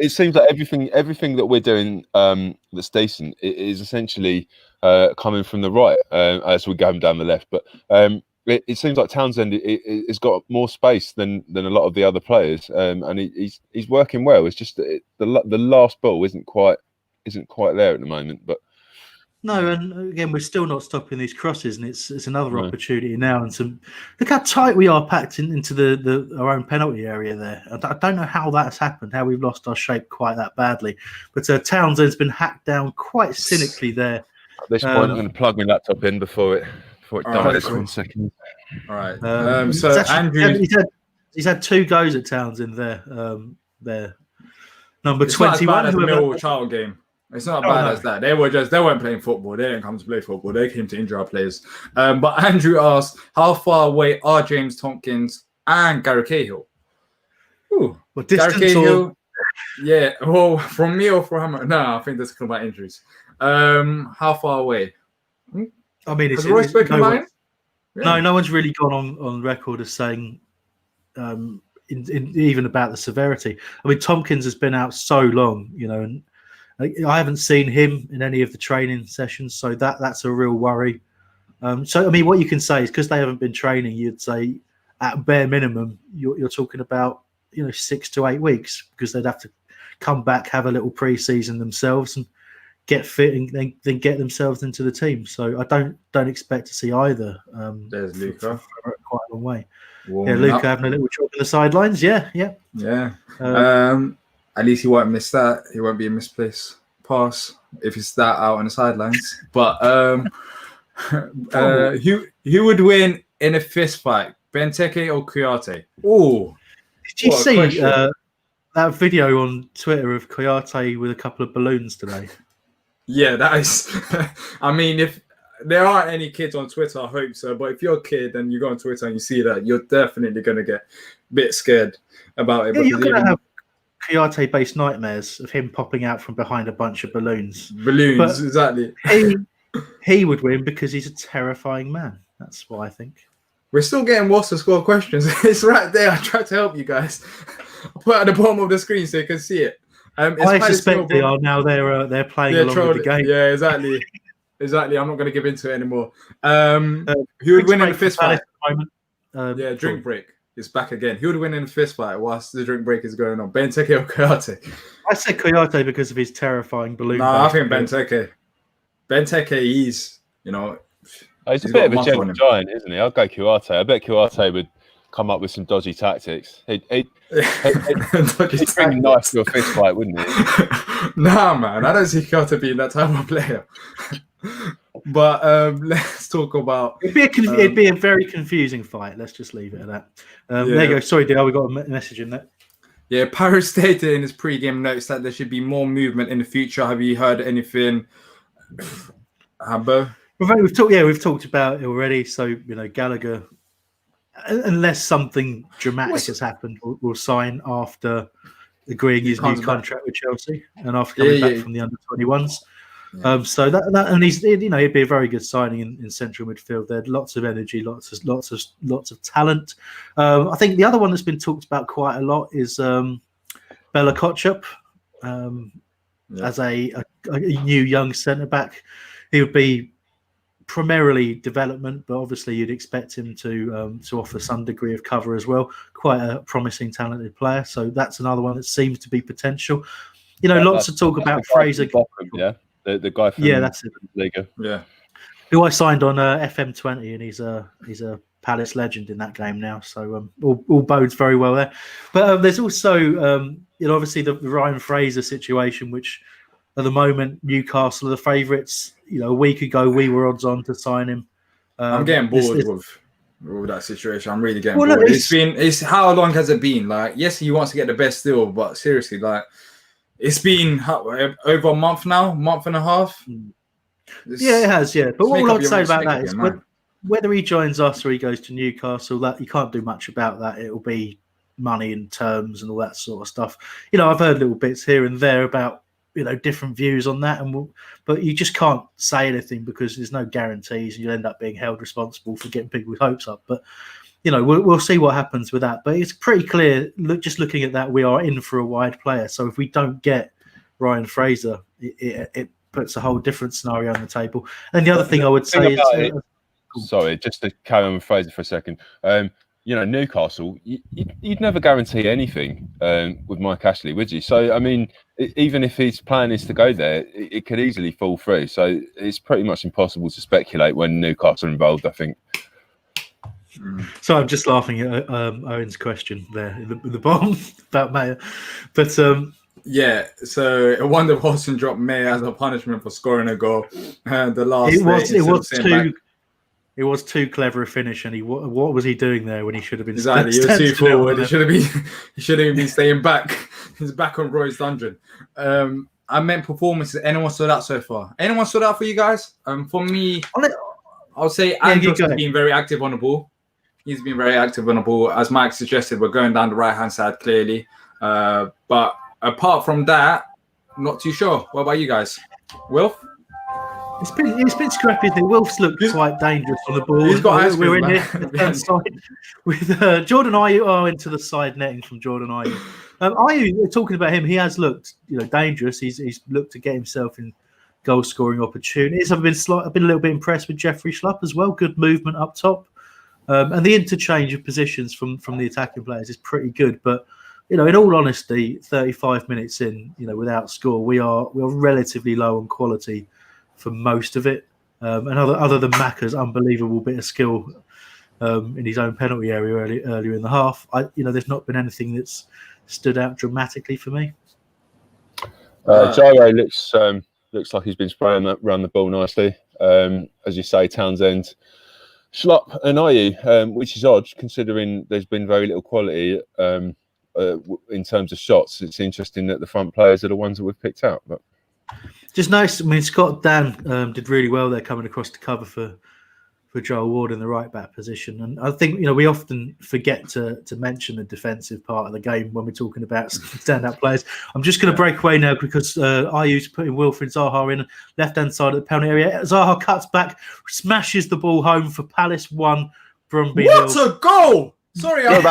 it seems like everything that we're doing that's decent is essentially coming from the right as we're going down the left, but. It seems like Townsend has got more space than a lot of the other players, and he's working well. It's just that the last ball isn't quite there at the moment. But no, and again, we're still not stopping these crosses, and it's another opportunity now. And look how tight we are packed into our own penalty area there. I don't know how that's happened, how we've lost our shape quite that badly. But Townsend's been hacked down quite cynically there. At this point, I'm going to plug my laptop in before it dies for 1 second. All right. So Andrew, he's had 2 goes at Townsend there. Number it's 21. Not as bad as the Millwall Child game. It's not bad as that. They weren't playing football. They didn't come to play football. They came to injure our players. But Andrew asked, how far away are James Tompkins and Gary Cahill? Well, distance Gary Cahill, yeah. Well, from me or from him? No, I think that's about injuries. How far away? I mean, has Roy spoken about him? No one's really gone on record as saying even about the severity. I mean, Tompkins has been out so long, and I haven't seen him in any of the training sessions, so that's a real worry. So, I mean, what you can say is because they haven't been training, you'd say at bare minimum, you're talking about 6 to 8 weeks, because they'd have to come back, have a little pre-season themselves, and get fit and then get themselves into the team. So I don't expect to see either. There's Luca. For quite a long way. Warming Luca up. having a little job in the sidelines. Yeah. At least he won't miss that. He won't be a misplaced pass if he's that out on the sidelines. But who would win in a fist fight, Benteke or Kouyaté? Oh, did you see that video on Twitter of Kouyaté with a couple of balloons today? Yeah, that is. I mean, if there aren't any kids on Twitter, I hope so. But if you're a kid and you go on Twitter and you see that, you're definitely going to get a bit scared about it. Yeah, you're going to have Kouyaté-based nightmares of him popping out from behind a bunch of balloons. But exactly. He would win because he's a terrifying man. That's what I think. We're still getting What's the Score questions. It's right there. I tried to help you guys. I'll put it at the bottom of the screen so you can see it. I suspect they are now. They're playing along with the game. Yeah, exactly. I'm not going to give into it anymore. Who would win in a fist fight? Drink break. It's back again. Who would win in a fist fight whilst the drink break is going on? Benteke or Kouyaté? I said Kouyaté because of his terrifying balloon. No, I think Benteke. Benteke, he's a bit of a gentle giant, isn't he? I'll go Kouyaté. I bet Kouyaté would come up with some dodgy tactics. He'd bring a knife to a fist fight, wouldn't he? Nah, man. I don't see Kouyaté being that type of player. But let's talk about. It'd be a very confusing fight. Let's just leave it at that. There you go. Sorry, Diyar, we got a message in there. Yeah, Paris stated in his pre-game notes that there should be more movement in the future. Have you heard anything, Hambo? We've talked about it already. So Gallagher, unless something dramatic has happened, will sign after agreeing his new contract with Chelsea and after coming back from the under-21s. Yeah. So that and he'd be a very good signing in central midfield. There, lots of energy, lots of talent. I think the other one that's been talked about quite a lot is Bella Kotchup as a new young centre back. He would be primarily development, but obviously you'd expect him to offer some degree of cover as well. Quite a promising, talented player. So that's another one that seems to be potential. Lots of talk about Fraser. Yeah. The guy from that's it. Liga. Yeah. Who I signed on FM20, and he's a Palace legend in that game now. So all bodes very well there. But there's also obviously the Ryan Fraser situation, which at the moment Newcastle are the favourites. A week ago we were odds on to sign him. I'm getting bored with that situation. I'm really getting bored. It's how long has it been? Like, yes, he wants to get the best deal, but seriously, like. It's been over a month now, month and a half. It has, yeah. But all I'd say about that is whether he joins us or he goes to Newcastle, that you can't do much about that. It'll be money and terms and all that sort of stuff. I've heard little bits here and there about different views on that, but you just can't say anything because there's no guarantees, and you'll end up being held responsible for getting people's hopes up. But we'll see what happens with that. But it's pretty clear, just looking at that, we are in for a wide player. So if we don't get Ryan Fraser, it puts a whole different scenario on the table. And the other thing I would say is... Sorry, just to carry on with Fraser for a second. Newcastle, you'd never guarantee anything with Mike Ashley, would you? So, I mean, even if his plan is to go there, it could easily fall through. So it's pretty much impossible to speculate when Newcastle are involved, I think. So I'm just laughing at Owen's question there in the bottom about Mayer, but so a wonder Wilson dropped Mayer as a punishment for scoring a goal. The last it was too clever a finish, and what was he doing there when he should have been exactly? He was too forward. He should have been staying back. He's back on Roy's dungeon. I meant performances. Anyone stood out so far? Anyone stood out for you guys? For me, I'll say Andrews has been very active on the ball. He's been very active on the ball. As Mike suggested, we're going down the right-hand side, clearly. But apart from that, not too sure. What about you guys? Wilf? It's been scrappy. Wilf's looked quite dangerous on the ball. He's got We're in here side with Jordan Ayew into the side netting from Jordan Ayew. Ayew, talking about him, he has looked dangerous. He's looked to get himself in goal-scoring opportunities. I've been a little bit impressed with Jeffrey Schlupp as well. Good movement up top. And the interchange of positions from the attacking players is pretty good. But in all honesty, 35 minutes in, without score, we are relatively low on quality for most of it. And other than Macca's unbelievable bit of skill in his own penalty area earlier in the half, there's not been anything that's stood out dramatically for me. Gyro looks like he's been spraying around the ball nicely. As you say, Townsend, Schlupp and Ayew, which is odd considering there's been very little quality in terms of shots. It's interesting that the front players are the ones that we've picked out. But just nice. I mean, Scott Dan did really well there coming across to cover for Joel Ward in the right back position. And I think, we often forget to mention the defensive part of the game when we're talking about stand-up players. I'm just going to break away now because Ayew's putting Wilfried Zaha in left-hand side of the penalty area. Zaha cuts back, smashes the ball home for Palace 1, Brondby 0. What a goal! Sorry, I'm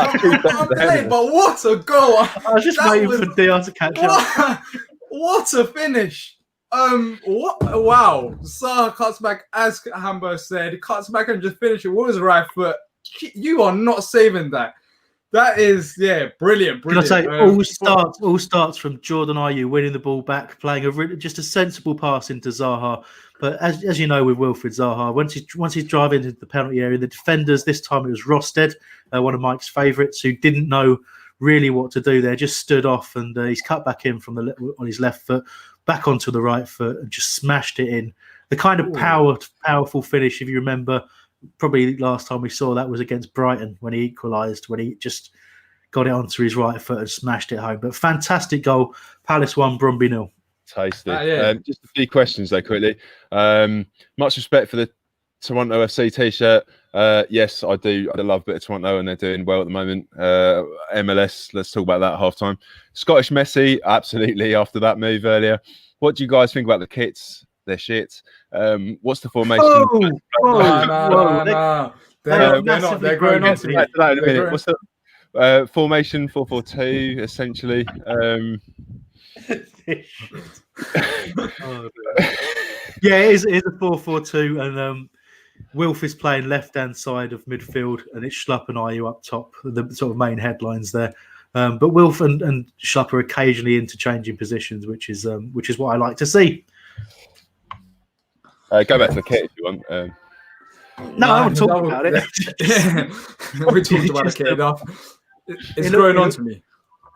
playing, but what a goal! I was just waiting for Diyar to catch up. What a finish! Wow. Zaha cuts back, as Hambo said, cuts back and just finishes with his right foot. You are not saving that. That is, brilliant. Can I say, all starts from Jordan Ayew winning the ball back, playing just a sensible pass into Zaha. But as you know, with Wilfried Zaha, once he's driving into the penalty area, the defenders, this time it was Rosted, one of Mike's favourites, who didn't know really what to do there, just stood off, and he's cut back in on his left foot, back onto the right foot, and just smashed it in. The kind of powerful finish, if you remember, probably last time we saw that was against Brighton when he equalised, when he just got it onto his right foot and smashed it home. But fantastic goal. Palace 1, Brondby 0. Tasty. Just a few questions though, quickly. Much respect for the Toronto FC t-shirt. Yes, I do. I love a bit of Toronto, and they're doing well at the moment. MLS, let's talk about that at halftime. Scottish Messi, absolutely. After that move earlier, what do you guys think about the kits? They're shit. What's the formation? No. They're going on to me. That in a minute. What's the formation? 4-4-2, essentially. Yeah, it is a 4-4-2, and Wilf is playing left-hand side of midfield, and it's Schlupp and Ayew up top, the sort of main headlines there. But Wilf and Schlupp are occasionally interchanging positions, which is what I like to see. Go back to the kit if you want. No, I want to talk about it. We talked about the kit enough. It's growing on to me.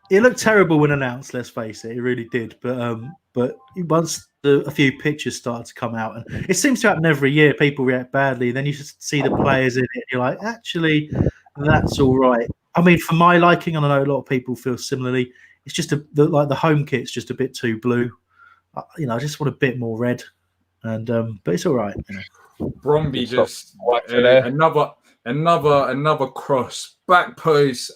It looked terrible when announced, let's face it. It really did. But once a few pictures started to come out, and it seems to happen every year, people react badly. Then you just see the players in it, and you're like, actually, that's all right. I mean, for my liking, and I know a lot of people feel similarly, it's just the home kit's just a bit too blue. I just want a bit more red. And but it's all right. Brondby just another cross, back post,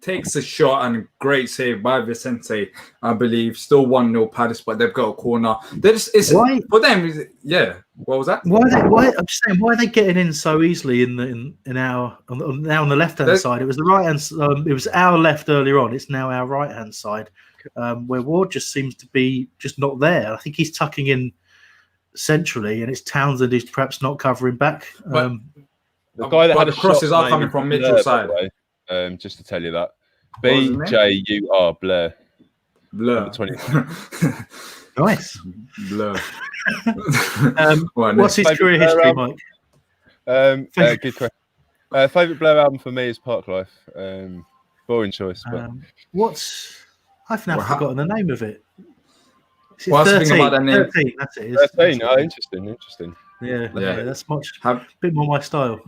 takes a shot, and great save by Vicente, I believe. Still 1-0 Palace, but they've got a corner. For them. Yeah, what was that? Why? I'm just saying, why are they getting in so easily on the left hand side? It was the right hand. It was our left earlier on. It's now our right hand side, where Ward just seems to be just not there. I think he's tucking in centrally, and it's Townsend who's perhaps not covering back. The guy that had the crosses are coming from Mitchell's side. Just to tell you that. BJUR Blair. Blur. 20. Nice. Blur. What's his career history, Mike? Good question. Favourite Blur album for me is Park Life. Boring choice. But... I've forgotten the name of it. What's the thing about that name? 13, that's it. 13. Oh, interesting. Yeah, that's a bit more my style.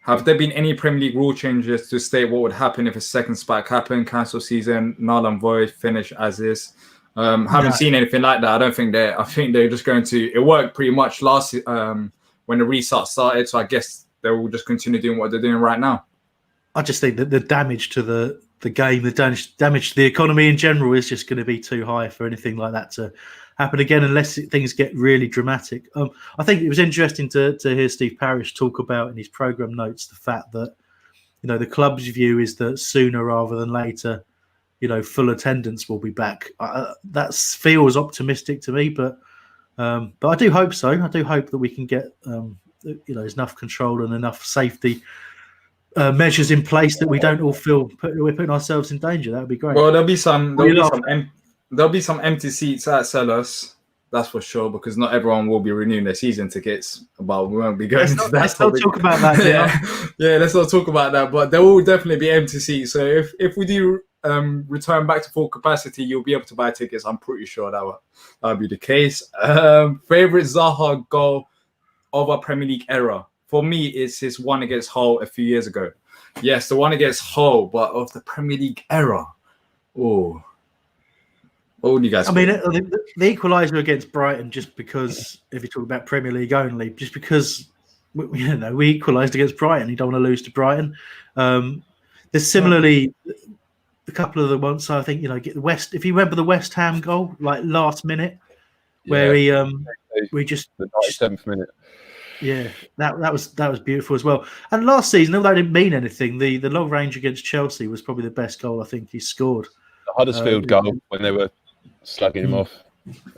Have there been any Premier League rule changes to state what would happen if a second spike happened, cancel season, null and void, finish as is? Haven't seen anything like that. I think they're just going to. It worked pretty much last when the restart started, so I guess they will just continue doing what they're doing right now. I just think that the damage to the game, the damage to the economy in general is just going to be too high for anything like that to happen again, unless things get really dramatic. I think it was interesting to hear Steve Parish talk about in his programme notes the fact that, the club's view is that sooner rather than later, full attendance will be back. That feels optimistic to me, but I do hope so. I do hope that we can get, enough control and enough safety measures in place that we don't all feel we're putting ourselves in danger. That would be great. Well, there'll be some empty seats at Sellers. That's for sure, because not everyone will be renewing their season tickets. But we won't be going into that. Let's not talk about that. Yeah, let's not talk about that. But there will definitely be empty seats. So if we do return back to full capacity, you'll be able to buy tickets. I'm pretty sure that'll be the case. Favorite Zaha goal of our Premier League era for me is his one against Hull a few years ago. Yes, the one against Hull, but of the Premier League era. Oh. What would you guys? I mean, the equaliser against Brighton, just because if you talk about Premier League only, just because we equalised against Brighton, you don't want to lose to Brighton. There's similarly a couple of the ones. So I think get the West. If you remember the West Ham goal, like last minute, where we just the 97th minute. Yeah, that was beautiful as well. And last season, although it didn't mean anything, the long range against Chelsea was probably the best goal I think he scored. The Huddersfield goal when they were slugging him off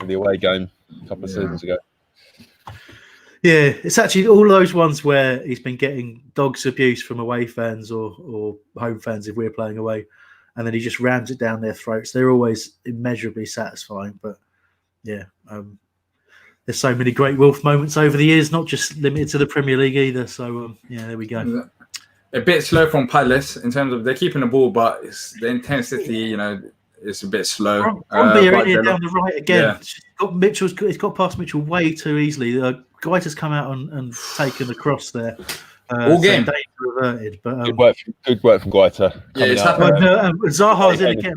in the away game a couple of seasons ago. Yeah, it's actually all those ones where he's been getting dogs abuse from away fans or home fans if we're playing away, and then he just rams it down their throats. They're always immeasurably satisfying. But yeah, there's so many great Wolf moments over the years, not just limited to the Premier League either. So there we go. A bit slow from Palace in terms of they're keeping the ball, but it's the intensity, it's a bit slow. Brondby down the right again. Yeah. It's got past Mitchell way too easily. Guaita's come out and taken the cross there. All game. So reverted, but good work from Guaita. Yeah, it's happened. Zaha's in again.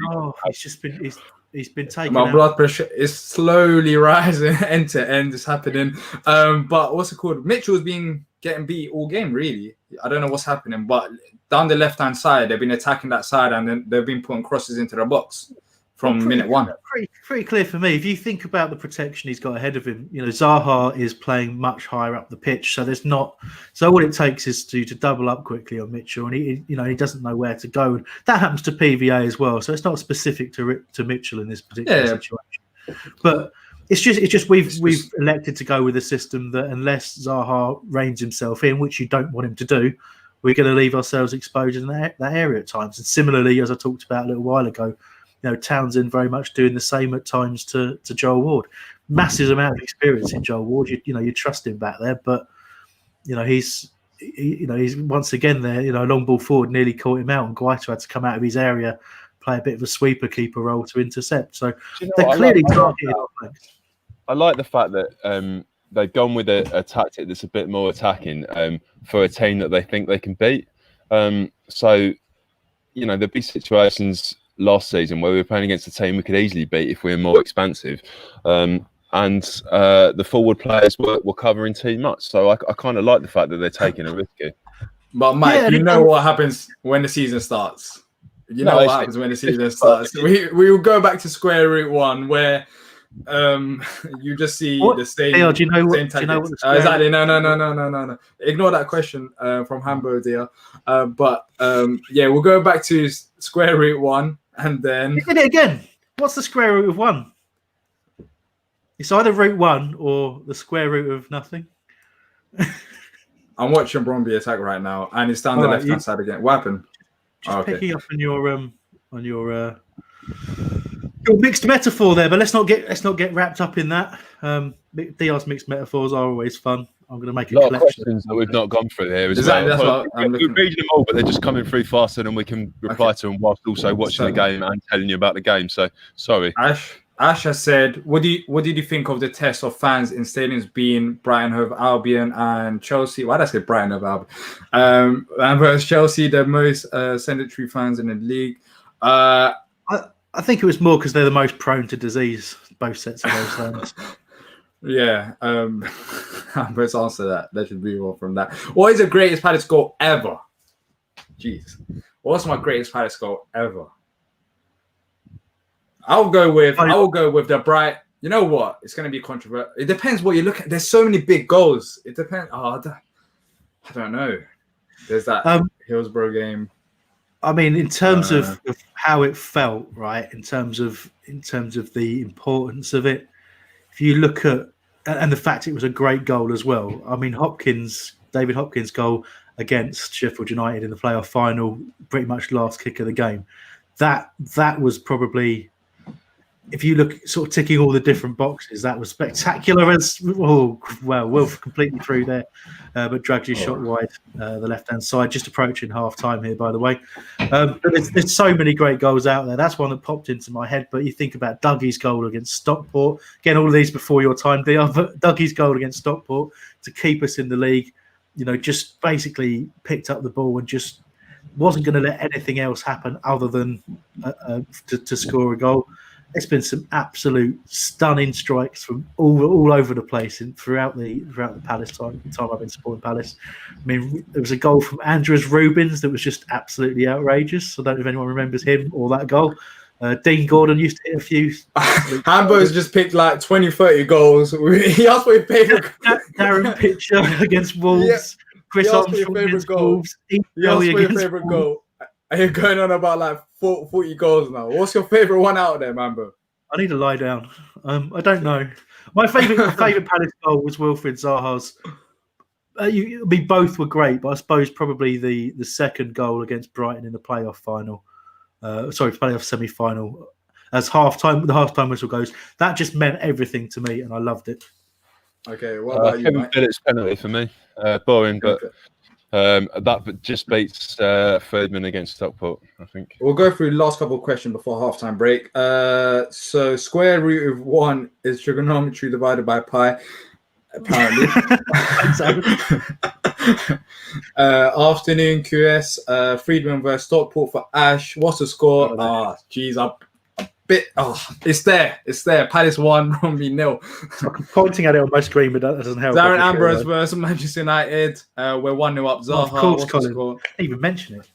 He's been taken. My blood pressure is slowly rising end to end. It's happening. But what's it called? Mitchell's been getting beat all game, really. I don't know what's happening, but down the left-hand side, they've been attacking that side, and then they've been putting crosses into the box from minute one. Pretty clear for me. If you think about the protection he's got ahead of him, Zaha is playing much higher up the pitch, so there's not. So all it takes is to double up quickly on Mitchell, and he doesn't know where to go. That happens to PVA as well, so it's not specific to Mitchell in this particular situation. But it's just we've elected to go with a system that unless Zaha reins himself in, which you don't want him to do, we're going to leave ourselves exposed in that area at times. And similarly, as I talked about a little while ago, Townsend very much doing the same at times to Joel Ward. Massive amount of experience in Joel Ward. You trust him back there, but he's once again there. A long ball forward nearly caught him out, and Guaita had to come out of his area, play a bit of a sweeper keeper role to intercept. So they're clearly targeted. I like the fact that they've gone with a tactic that's a bit more attacking for a team that they think they can beat. So there'll be situations last season where we were playing against a team we could easily beat if we were more expansive, and the forward players were covering too much. So I kind of like the fact that they're taking a risk here. But Mike, what happens when the season starts? What happens when the season starts? We will go back to square root one where you just see the same. Diyar, do you know what exactly? No. Ignore that question from Hambo, Diyar. But we'll go back to square root one, and then you did it again. What's the square root of one? It's either root one or the square root of nothing. I'm watching Brondby attack right now, and it's down the left-hand side again. What happened? Just picking up on your mixed metaphor there, but let's not get wrapped up in that. Diyar's mixed metaphors are always fun. I'm going to make a lot of questions that we've not gone through here. Exactly, that's what I'm we're reading them all, but they're just coming through faster than we can reply to them whilst also watching the game and telling you about the game. So sorry. Ash has said, what did you think of the test of fans in stadiums being Brighton Hove Albion and Chelsea? Why did I say Brighton Hove Albion? And versus Chelsea, the most sedentary fans in the league. I think it was more because they're the most prone to disease, both sets of those fans. Yeah, let's answer that. Let's move on from that. What is the greatest Palace goal ever? Jeez, what's my greatest Palace goal ever? I'll go with the Bright. You know what? It's going to be controversial. It depends what you look at. There's so many big goals. It depends. I don't know. There's that Hillsborough game. I mean, in terms of how it felt, right? In terms of the importance of it, if you look at and the fact it was a great goal as well. I mean, David Hopkins' goal against Sheffield United in the playoff final, pretty much last kick of the game. That was probably, if you look sort of ticking all the different boxes, that was spectacular. As Wilf completely through there, but dragged his shot wide, the left-hand side, just approaching half-time here, by the way. But there's so many great goals out there. That's one that popped into my head. But you think about Dougie's goal against Stockport. Again, all of these before your time, Diyar, but Dougie's goal against Stockport to keep us in the league, just basically picked up the ball and just wasn't going to let anything else happen other than to score a goal. There's been some absolute stunning strikes from all over the place throughout the Palace time I've been supporting Palace. I mean, there was a goal from Andres Rubins that was just absolutely outrageous. I don't know if anyone remembers him or that goal. Dean Gordon used to hit a few. Hambo's just picked like 20, 30 goals. He asked for your favourite. Darren Pitcher against Wolves. Yeah. Chris Armstrong against Wolves. He asked for your favourite goal. Are you going on about like 40 goals now? What's your favourite one out of there, Mambo? I need to lie down. I don't know. My favourite Palace goal was Wilfried Zaha's. Both were great, but I suppose probably the second goal against Brighton in the playoff final. Playoff semi-final. As the half-time whistle goes, that just meant everything to me, and I loved it. Okay, what about you, mate? It's penalty for me. Boring, but that just beats Ferdman against Stockport, I think. We'll go through the last couple of questions before halftime break. So square root of 1 is trigonometry divided by pi, apparently. Afternoon QS, Friedman versus Stockport for Ash. What's the score? It's there. Palace 1, Brondby 0. I'm pointing at it on my screen, but that doesn't help. Darren Ambrose versus Manchester United. We're 1-0 up. Zaha. Of course, Colin. Score? Didn't even mention it.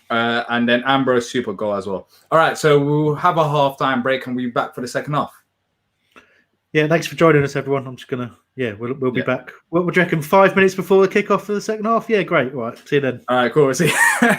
And then Ambrose super goal as well. All right, so we'll have a half-time break and we'll be back for the second half. Yeah, thanks for joining us, everyone. I'm just gonna, we'll be back. What would you reckon? 5 minutes before the kickoff for the second half? Yeah, great. All right, see you then. All right, cool. See you.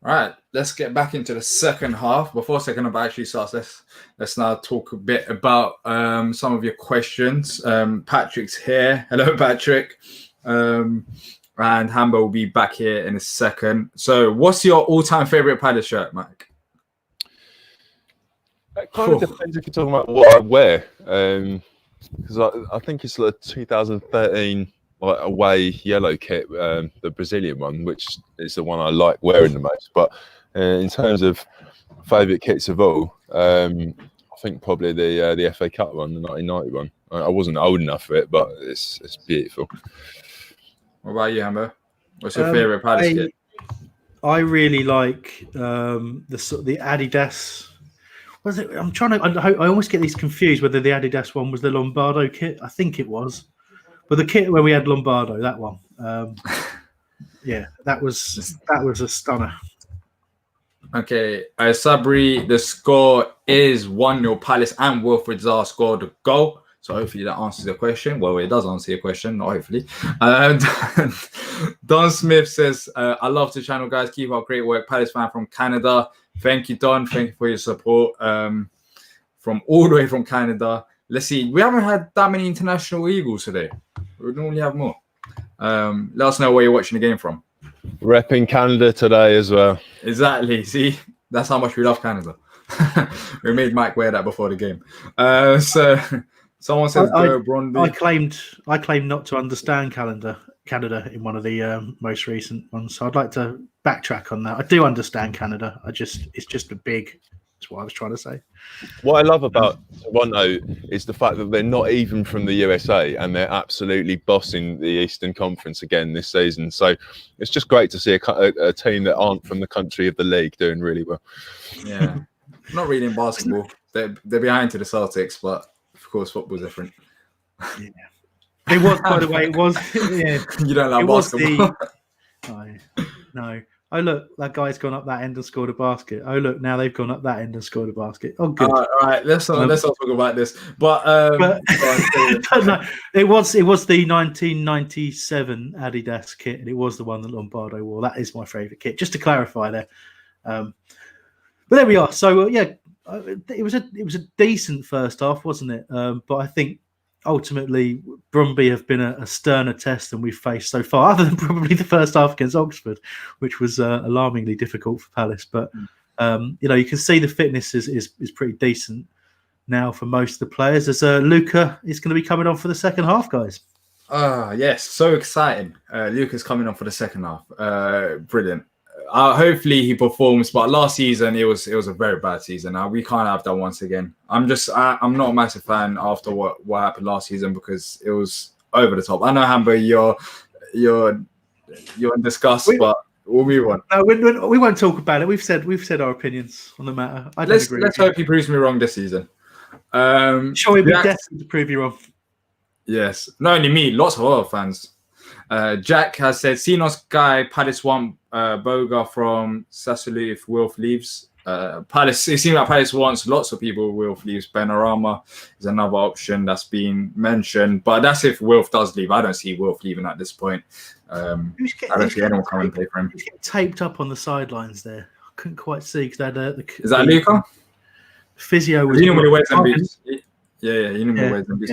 Right, let's get back into the second half. Before second half actually starts, let's now talk a bit about some of your questions. Patrick's here. Hello, Patrick. And Hambo will be back here in a second. So, what's your all-time favorite Palace shirt, Mike? It kind of depends if you're talking about what I wear. Because I think it's like 2013 like away yellow kit, the Brazilian one, which is the one I like wearing the most. But in terms of favourite kits of all, I think probably the FA Cup one, the 1990 one. I wasn't old enough for it, but it's beautiful. What about you, Hambo? What's your favourite Palace kit? I really like the Adidas. Was it? I'm trying to. I always get these confused whether the Adidas one was the Lombardo kit. I think it was, but the kit where we had Lombardo, that one. Yeah, that was a stunner. Okay, Sabri, the score is 1-0 Palace, and Wilfred Zaha scored a goal. So hopefully that answers your question. Well, it does answer your question, not hopefully. Don Smith says, I love the channel, guys. Keep up great work. Palace fan from Canada. Thank you, Don. Thank you for your support from all the way from Canada. Let's see. We haven't had that many international Eagles today. We normally have more. Let us know where you're watching the game from. Repping Canada today as well. Exactly. See, that's how much we love Canada. We made Mike wear that before the game. So someone says go Brondby. I claimed not to understand Canada in one of the most recent ones. So I'd like to backtrack on that. I do understand Canada. It's just a big. That's what I was trying to say. What I love about Toronto is the fact that they're not even from the USA and they're absolutely bossing the Eastern Conference again this season. So it's just great to see a team that aren't from the country of the league doing really well. Yeah, not really in basketball. They're behind to the Celtics, but of course football's different. Yeah. It was, by the way, it was. Yeah, you don't like basketball. No. Oh, look, that guy's gone up that end and scored a basket. Oh, look, now they've gone up that end and scored a basket. Oh, good. All right. Let's not talk about this. But no, it was the 1997 Adidas kit, and it was the one that Lombardo wore. That is my favourite kit. Just to clarify there. But there we are. So it was a decent first half, wasn't it? But I think ultimately Brondby have been a sterner test than we've faced so far, other than probably the first half against Oxford, which was alarmingly difficult for Palace. But you can see the fitness is pretty decent now for most of the players. As Luca is going to be coming on for the second half, guys. Yes, so exciting. Luca's coming on for the second half. Brilliant. Hopefully he performs, but last season it was a very bad season. We can't have that once again. I'm not a massive fan after what happened last season because it was over the top. I know, Hambo, you're in disgust, but we'll move on. No, we won't talk about it. We've said our opinions on the matter. Let's hope he proves me wrong this season. Sure, he'll be destined to prove you wrong. Yes, not only me, lots of other fans. Jack has said, Sinos guy, Palace want Boga from Sassuolo if Wilf leaves. Palace, it seems like Palace wants lots of people. Wilf leaves. Benarama is another option that's been mentioned, but that's if Wilf does leave. I don't see Wilf leaving at this point. I don't see anyone coming and play for him. He's getting taped up on the sidelines there. I couldn't quite see because is that Luca? Physio was. You normally wears them boots. Yeah, you normally wears them boots.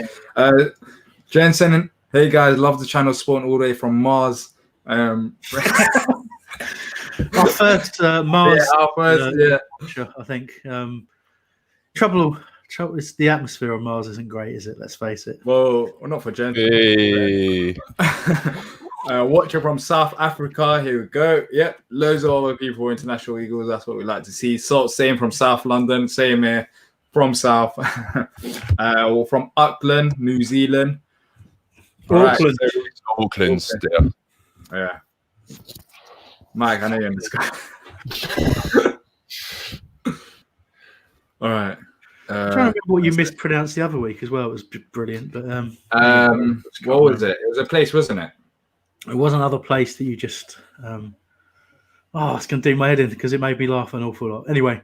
Jensen. Hey guys, love the channel. Spawn all the way from Mars. Our first Mars. Yeah, our first. I think. Trouble is the atmosphere on Mars isn't great, is it? Let's face it. Well, not for Jensen. Hey. Watcher from South Africa. Here we go. Yep, loads of other people, international Eagles. That's what we like to see. So, same from South London. Same here from South. From Auckland, New Zealand. Auckland. Auckland still. Yeah. Mike, I know you're in this guy. All right. I'm trying to remember what you mispronounced the other week as well. It was brilliant. But what was it? It was a place, wasn't it? It was another place that you just. It's going to do my head in because it made me laugh an awful lot. Anyway,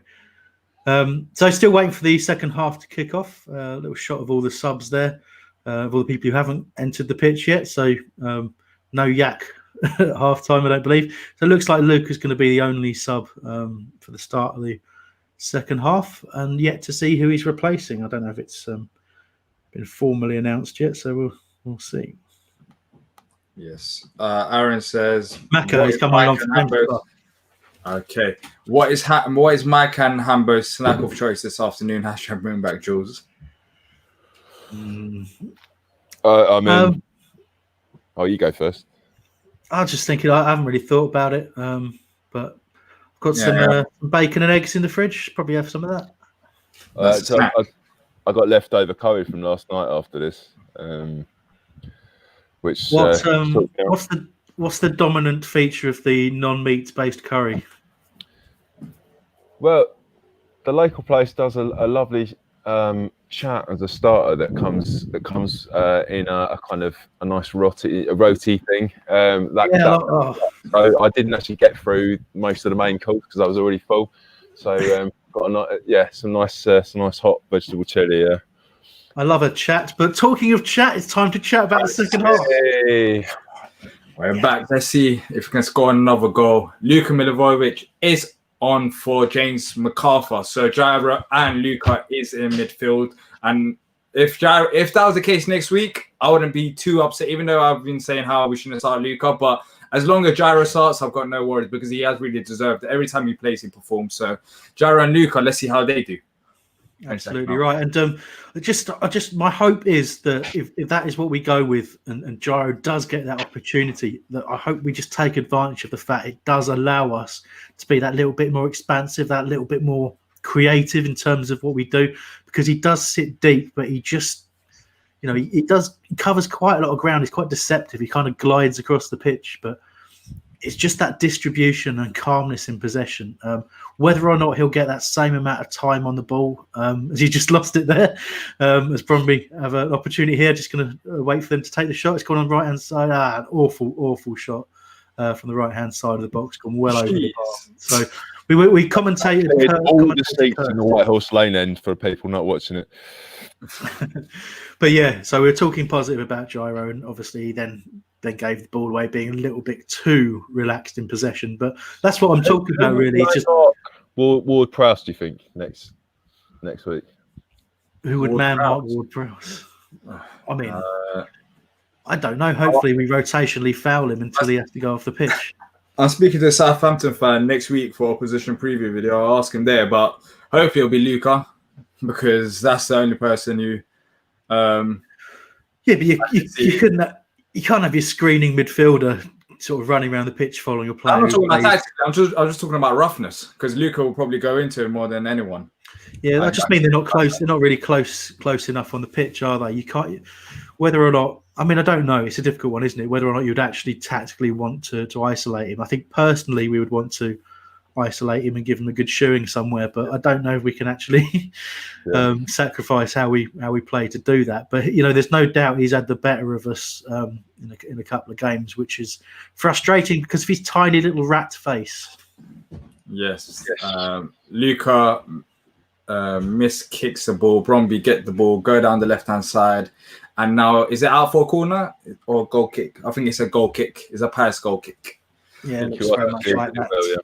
so still waiting for the second half to kick off. A little shot of all the subs there. Of all the people who haven't entered the pitch yet. So no Yak at half time, I don't believe. So it looks like Luke is going to be the only sub for the start of the second half, and yet to see who he's replacing. I don't know if it's been formally announced yet, so we'll see. Yes. Aaron says Maka is coming on for Hambo's. Okay. What is Mike and Hambo's snack of choice this afternoon? # bring back Jules. I mean, you go first. I was just thinking, I haven't really thought about it, but I've got some bacon and eggs in the fridge. Probably have some of that. So I got leftover curry from last night after this. What's the dominant feature of the non-meat based curry? Well, the local place does a lovely chat as a starter that comes in a kind of a nice roti thing. So I didn't actually get through most of the main course because I was already full. So got some nice hot vegetable chili. Yeah. I love a chat, but talking of chat, it's time to chat about the second half. We're back. Let's see if we can score another goal. Luka Milivojevic is on for James MacArthur. So Diyar and Luka is in midfield. And if that was the case next week, I wouldn't be too upset, even though I've been saying how we shouldn't start Luka. But as long as Diyar starts, I've got no worries because he has really deserved it. Every time he plays, he performs. So Diyar and Luka, let's see how they do. Absolutely right. And my hope is that if that is what we go with and Diyar does get that opportunity, that I hope we just take advantage of the fact it does allow us to be that little bit more expansive, that little bit more creative in terms of what we do, because he does sit deep, but he just, he covers quite a lot of ground. He's quite deceptive. He kind of glides across the pitch, but it's just that distribution and calmness in possession. Whether or not he'll get that same amount of time on the ball, as he just lost it there, as Brondby have an opportunity here, just going to wait for them to take the shot. It's gone on the right-hand side. An awful shot from the right-hand side of the box, gone well over the bar. So we commentated. All the seats in the White Horse Lane end for people not watching it. But yeah, so we're talking positive about Diyar, and obviously he then gave the ball away, being a little bit too relaxed in possession. But that's what I'm talking about, really. It's just Ward Prowse, do you think next week? Who would man-mark Ward Prowse? I mean, I don't know. Hopefully, we rotationally foul him until he has to go off the pitch. I'm speaking to a Southampton fan next week for a position preview video. I'll ask him there, but hopefully it'll be Luka, because that's the only person who. But you couldn't. You can't have your screening midfielder sort of running around the pitch following your player. I'm not talking about tactics. I'm just talking about roughness, because Luka will probably go into him more than anyone. Yeah, I just mean they're not close. They're not really close enough on the pitch, are they? You can't. Whether or not, I mean, I don't know. It's a difficult one, isn't it? Whether or not you'd actually tactically want to isolate him. I think personally we would want to isolate him and give him a good shoeing somewhere, but I don't know if we can actually sacrifice how we play to do that. But there's no doubt he's had the better of us in a couple of games, which is frustrating because of his tiny little rat face. Yes. Luka miss kicks the ball. Brondby get the ball, go down the left-hand side, and now is it out for a corner or goal kick? I think it's a goal kick. It's a Paris goal kick. Yeah, it looks very much like that.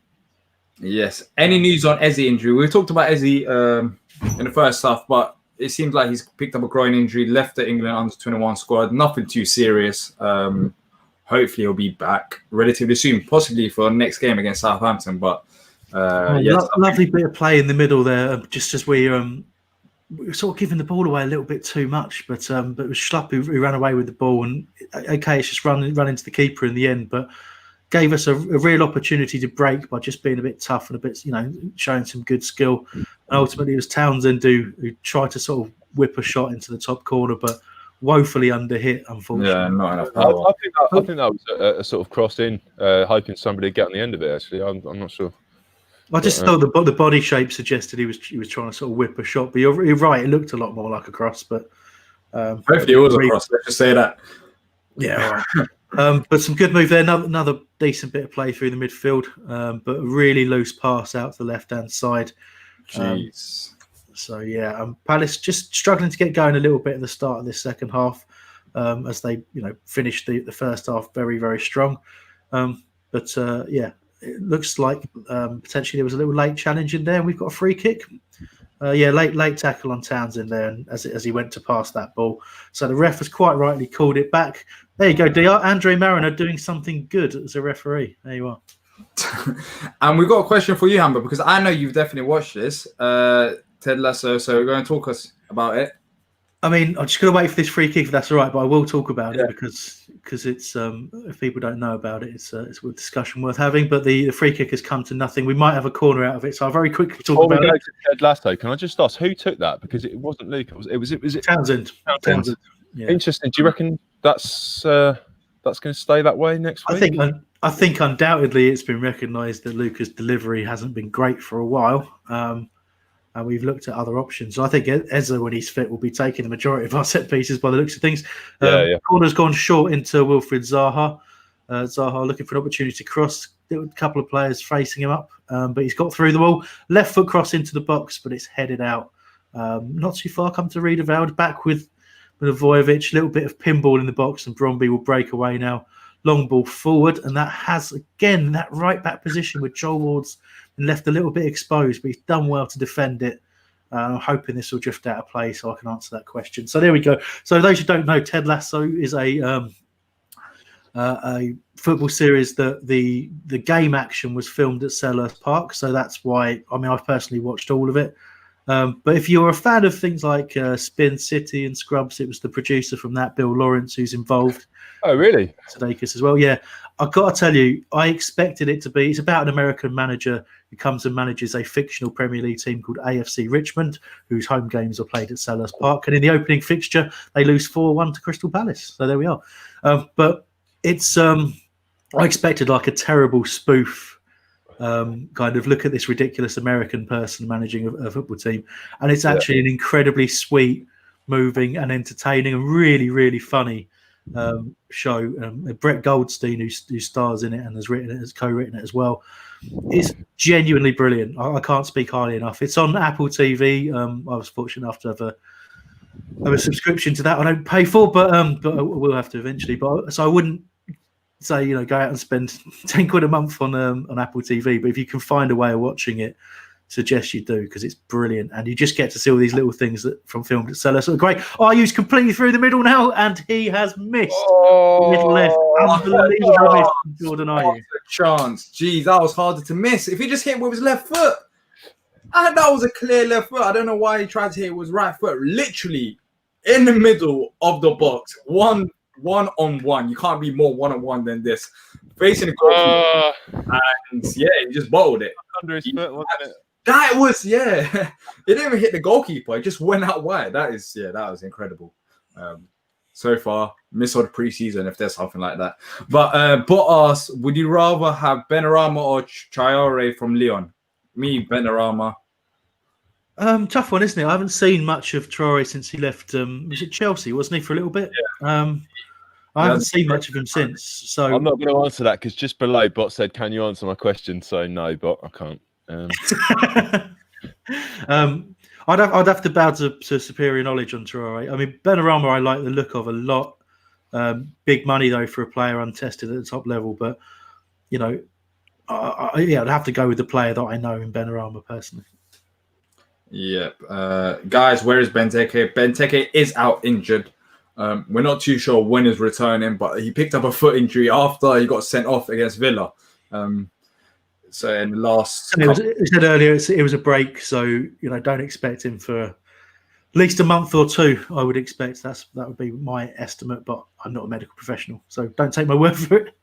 Yes. Any news on Eze injury? We talked about Eze in the first half, but it seems like he's picked up a groin injury, left the England under-21 squad. Nothing too serious. Hopefully he'll be back relatively soon, possibly for the next game against Southampton. But lovely bit of play in the middle there, just as we were sort of giving the ball away a little bit too much. But it was Schlupp who ran away with the ball, and okay, it's just run into the keeper in the end, but gave us a real opportunity to break by just being a bit tough and a bit, showing some good skill. And ultimately, it was Townsend who tried to sort of whip a shot into the top corner, but woefully underhit, unfortunately. Yeah, not enough power. I think that was a sort of cross in, hoping somebody would get on the end of it. Actually, I'm not sure. I just thought the body shape suggested he was trying to sort of whip a shot, but you're right. It looked a lot more like a cross, but hopefully it was a cross. Let's just say that. Yeah. But some good move there. Another decent bit of play through the midfield, but a really loose pass out to the left-hand side. Jeez. Palace just struggling to get going a little bit at the start of this second half, as they finished the first half very, very strong. But yeah, it looks like potentially there was a little late challenge in there, and we've got a free kick. Late tackle on Townsend there, and as he went to pass that ball. So the ref has quite rightly called it back. There you go, Diyar. Andre Mariner doing something good as a referee. There you are. And we've got a question for you, Amber, because I know you've definitely watched this, Ted Lasso. So we're going to talk us about it. I mean, I'm just going to wait for this free kick if that's all right, but I will talk about it because it's if people don't know about it, it's a discussion worth having. But the free kick has come to nothing. We might have a corner out of it, so I'll very quickly talk about it. Ted Lasso, can I just ask who took that? Because it wasn't Luke. It was Townsend. Townsend. Yeah. Interesting. Do you reckon that's going to stay that way next week? I think undoubtedly it's been recognised that Luca's delivery hasn't been great for a while. And we've looked at other options. So I think Ezra, when he's fit, will be taking the majority of our set pieces by the looks of things. Corner's gone short into Wilfried Zaha. Zaha looking for an opportunity to cross. There were a couple of players facing him up, but he's got through them all. Left foot cross into the box, but it's headed out. Not too far, come to Riedewald. Back with Milivojevic. A little bit of pinball in the box, and Brondby will break away now. Long ball forward, and that has, again, that right back position with Joel Ward's and left a little bit exposed, but he's done well to defend it. I'm hoping this will drift out of play so I can answer that question. So there we go. So those who don't know, Ted Lasso is a football series that the game action was filmed at Selhurst Park. So that's why, I mean, I've personally watched all of it. But if you're a fan of things like Spin City and Scrubs, it was the producer from that, Bill Lawrence, who's involved. Oh, really? Sudeikis as well. Yeah, I've got to tell you, I expected it to be. It's about an American manager who comes and manages a fictional Premier League team called AFC Richmond, whose home games are played at Selhurst Park. And in the opening fixture, they lose 4-1 to Crystal Palace. So there we are. But it's I expected like a terrible spoof kind of look at this ridiculous American person managing a football team, and it's actually an incredibly sweet, moving, and entertaining, and really, really funny show. Brett Goldstein, who stars in it and has co-written it as well, is genuinely brilliant. I can't speak highly enough. It's on Apple TV. I was fortunate enough to have a subscription to that. I don't pay for, but I will have to eventually. But so I wouldn't say go out and spend £10 a month on Apple TV. But if you can find a way of watching it, suggest you do, because it's brilliant, and you just get to see all these little things that from filmed at Selhurst. So great. Ayu's completely through the middle now, and he has missed mid left. Unbelievable miss from Jordan Ayew. Chance. Jeez, that was harder to miss. If he just hit with his left foot, and that was a clear left foot. I don't know why he tried to hit with his right foot. Literally in the middle of the box, one on one. You can't be more one-on-one than this. Facing the goal, and he just bottled it. Under his foot, wasn't it? That was, it didn't even hit the goalkeeper. It just went out wide. That was incredible. So far, miss all the preseason if there's something like that. But us, would you rather have Benrahma or Traore from Lyon? Me, Benrahma. Tough one, isn't it? I haven't seen much of Traore since he left. Was it Chelsea, wasn't he, for a little bit? Yeah. I haven't seen much of him since. So I'm not going to answer that because just below, Bot said, "Can you answer my question?" So no, Bot, I can't. I'd have to bow to superior knowledge on Traore. I mean, Benrahma, I like the look of a lot. Big money though for a player untested at the top level, but I'd have to go with the player that I know in Benrahma personally. Yep. Guys, where is Benteke? Benteke is out injured. We're not too sure when he's returning, but he picked up a foot injury after he got sent off against Villa. So in the last, it said earlier it was a break, so don't expect him for at least a month or two. I would expect that would be my estimate, but I'm not a medical professional, so don't take my word for it.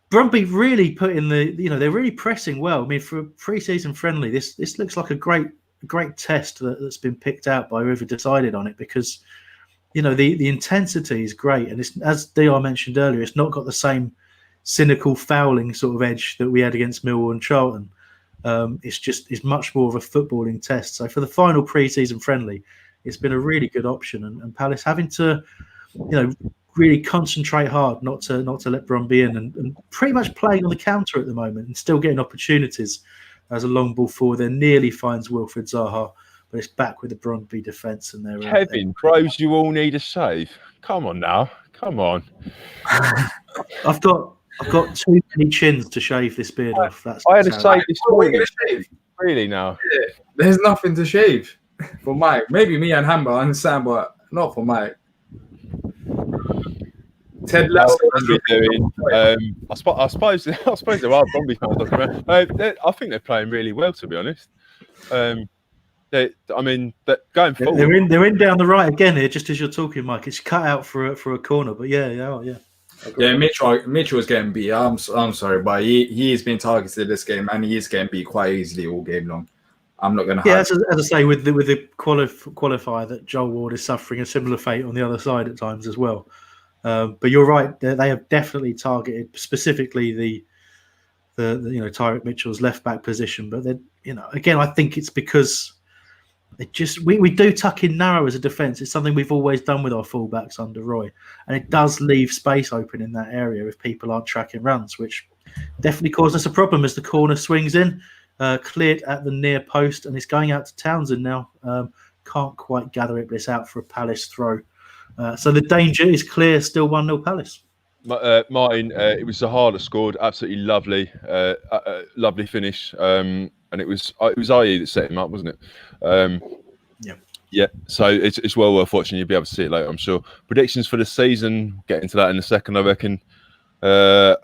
Brondby really put in they're really pressing well. I mean, for a pre-season friendly, this looks like a great test that's been picked out by whoever decided on it, because the intensity is great, and it's, as Diyar mentioned earlier, it's not got the same cynical fouling sort of edge that we had against Millwall and Charlton. It's much more of a footballing test. So for the final pre-season friendly, it's been a really good option, and Palace having to really concentrate hard not to let Brondby in, and pretty much playing on the counter at the moment and still getting opportunities as a long ball forward. There nearly finds Wilfried Zaha, but it's back with the Brondby defence. And they're Kevin, bros, you all need a save. Come on now. Come on. I've got too many chins to shave this beard off. I had a shave this morning. Shave? Really now? Yeah, there's nothing to shave for Mike. Maybe me and Hamber, I understand, but not for Mike. Ted Lasso. I suppose there are Brondby fans looking around. I think they're playing really well, to be honest. Going forward, they're in down the right again here, just as you're talking, Mike. It's cut out for a corner, but yeah. Yeah, Mitchell is getting beat. I'm sorry, but he is being targeted this game, and he is getting beat quite easily all game long. I'm not going to. Yeah, as I say, with the qualifier, that Joel Ward is suffering a similar fate on the other side at times as well. But you're right; they have definitely targeted specifically the Tyreek Mitchell's left back position. But then again, I think it's because we do tuck in narrow as a defence. It's something we've always done with our fullbacks under Roy, and it does leave space open in that area if people aren't tracking runs, which definitely caused us a problem as the corner swings in, cleared at the near post, and it's going out to Townsend now. Can't quite gather it, but it's out for a Palace throw. So the danger is clear, still 1-0 Palace. Martin, it was Zahara scored, absolutely lovely, lovely finish, and it was IE that set him up, wasn't it? Yeah. So it's well worth watching. You'll be able to see it later, I'm sure. Predictions for the season. Get into that in a second, I reckon.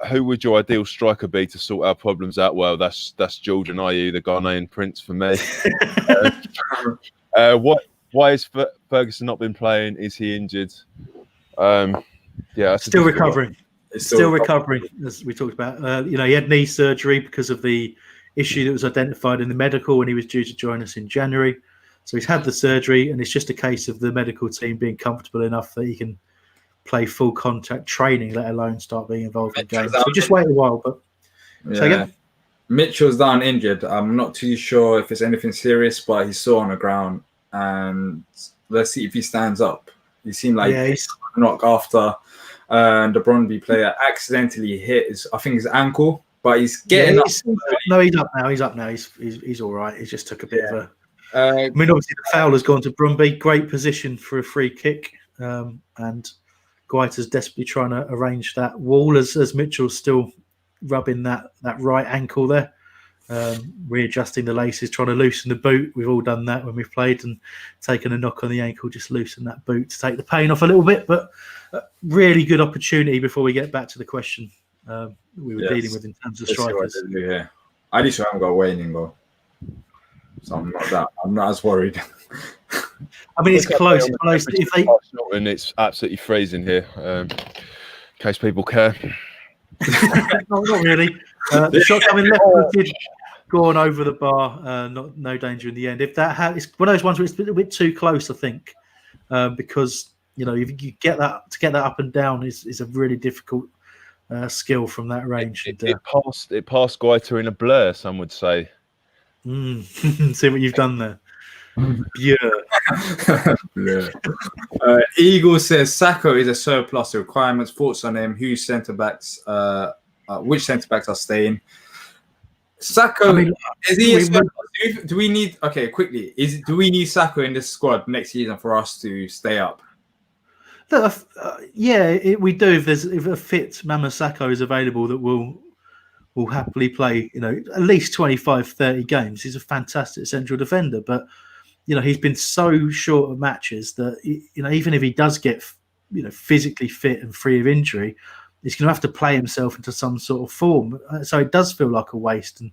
Who would your ideal striker be to sort our problems out? Well, that's Jordan IE, the Ghanaian prince for me. Why has Ferguson not been playing? Is he injured? Still recovering. Still recovering, as we talked about. He had knee surgery because of the issue that was identified in the medical when he was due to join us in January. So he's had the surgery, and it's just a case of the medical team being comfortable enough that he can play full contact training, let alone start being involved in games. So just wait a while. But say again? Mitchell's down injured. I'm not too sure if it's anything serious, but he's still on the ground, and let's see if he stands up. He seemed like he's knocked after the Brondby player accidentally hit his ankle, but he's getting up. No, he's up now. He's all right. He just took a bit of a. Obviously the foul has gone to Brondby. Great position for a free kick, and Guaita's desperately trying to arrange that wall as Mitchell's still rubbing that right ankle there, readjusting the laces, trying to loosen the boot. We've all done that when we've played and taken a knock on the ankle, just loosen that boot to take the pain off a little bit. But really good opportunity before we get back to the question we were dealing with in terms of strikers. At least I haven't got a waning goal, so I'm not as worried. It's close. And it's absolutely freezing here. In case people care. Not really. The shot coming left-footed, gone over the bar. No danger in the end. If that it's one of those ones where it's a bit too close, I think, because if you get that up and down is a really difficult skill from that range. It passed Guaita in a blur, some would say. See what you've done there. Yeah. Eagle says Sacco is a surplus requirements. Thoughts on him? Whose centre backs? Which centre backs are staying? Sacco is he? Do we need? Okay, quickly. Do we need Sacco in this squad next season for us to stay up? We do. If a fit Mama Sacco is available, that will happily play. At least 25, 30 games. He's a fantastic central defender, but. He's been so short of matches that, even if he does get, physically fit and free of injury, he's going to have to play himself into some sort of form. So it does feel like a waste. And,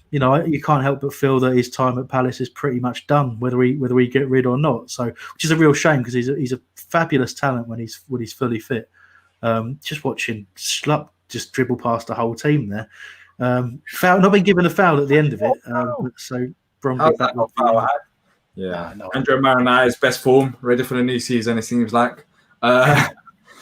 you can't help but feel that his time at Palace is pretty much done, whether we get rid or not. So, which is a real shame because he's a fabulous talent when he's fully fit. Just watching Schlupp just dribble past the whole team there. Foul, not been given a foul at the end of it. So Brondby back with foul. Yeah, Andrew Marinai's best form, ready for the new season. It seems like. But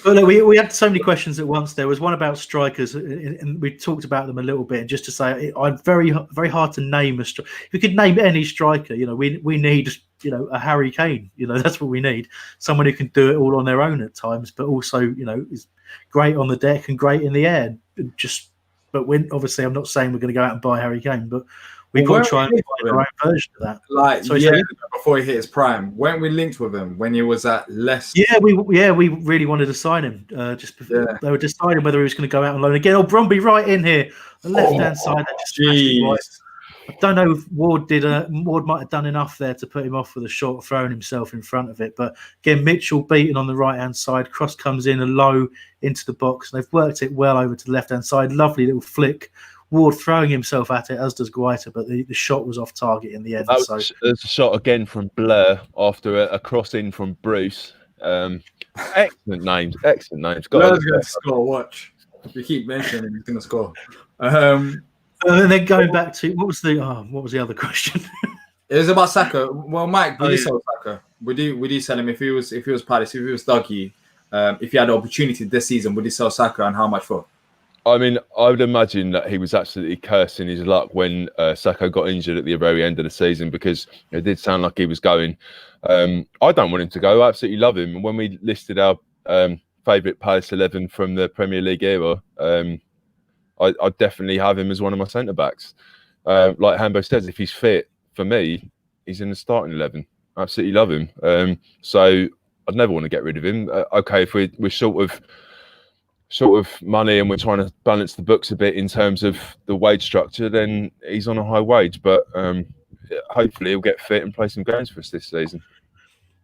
look, we had so many questions at once. There was one about strikers, and we talked about them a little bit. And just to say, I'm very, very hard to name a striker. If we could name any striker, we need, a Harry Kane. That's what we need. Someone who can do it all on their own at times, but also, is great on the deck and great in the air. But obviously, I'm not saying we're going to go out and buy Harry Kane, but We probably try and find our own version of that. Like, before he hit his prime, weren't we linked with him when he was at Leicester? We really wanted to sign him. Just before they were deciding whether he was going to go out on loan again. Brondby right in here, the left-hand side. Right. I don't know if Ward might have done enough there to put him off with a shot, throwing himself in front of it. But again, Mitchell beaten on the right-hand side. Cross comes in and low into the box. They've worked it well over to the left-hand side. Lovely little flick. Ward throwing himself at it, as does Guaita, but the shot was off target in the end. There's a shot again from Blur after a cross in from Bruce. Excellent names. Blur's going to score. Watch. If you keep mentioning him, he's going to score. And then going back to what was the other question? It was about Saka. Well, Mike, would you sell Saka? Would you sell him if he was Palace, if he was Dougie, if he had the opportunity this season? Would you sell Saka and how much for? I mean, I would imagine that he was absolutely cursing his luck when Saka got injured at the very end of the season, because it did sound like he was going. I don't want him to go. I absolutely love him. And when we listed our favourite Palace 11 from the Premier League era, I definitely have him as one of my centre-backs. Like Hambo says, if he's fit, for me, he's in the starting 11. I absolutely love him. So I'd never want to get rid of him. Okay, if we're sort of money and we're trying to balance the books a bit in terms of the wage structure, then he's on a high wage. But hopefully he'll get fit and play some games for us this season.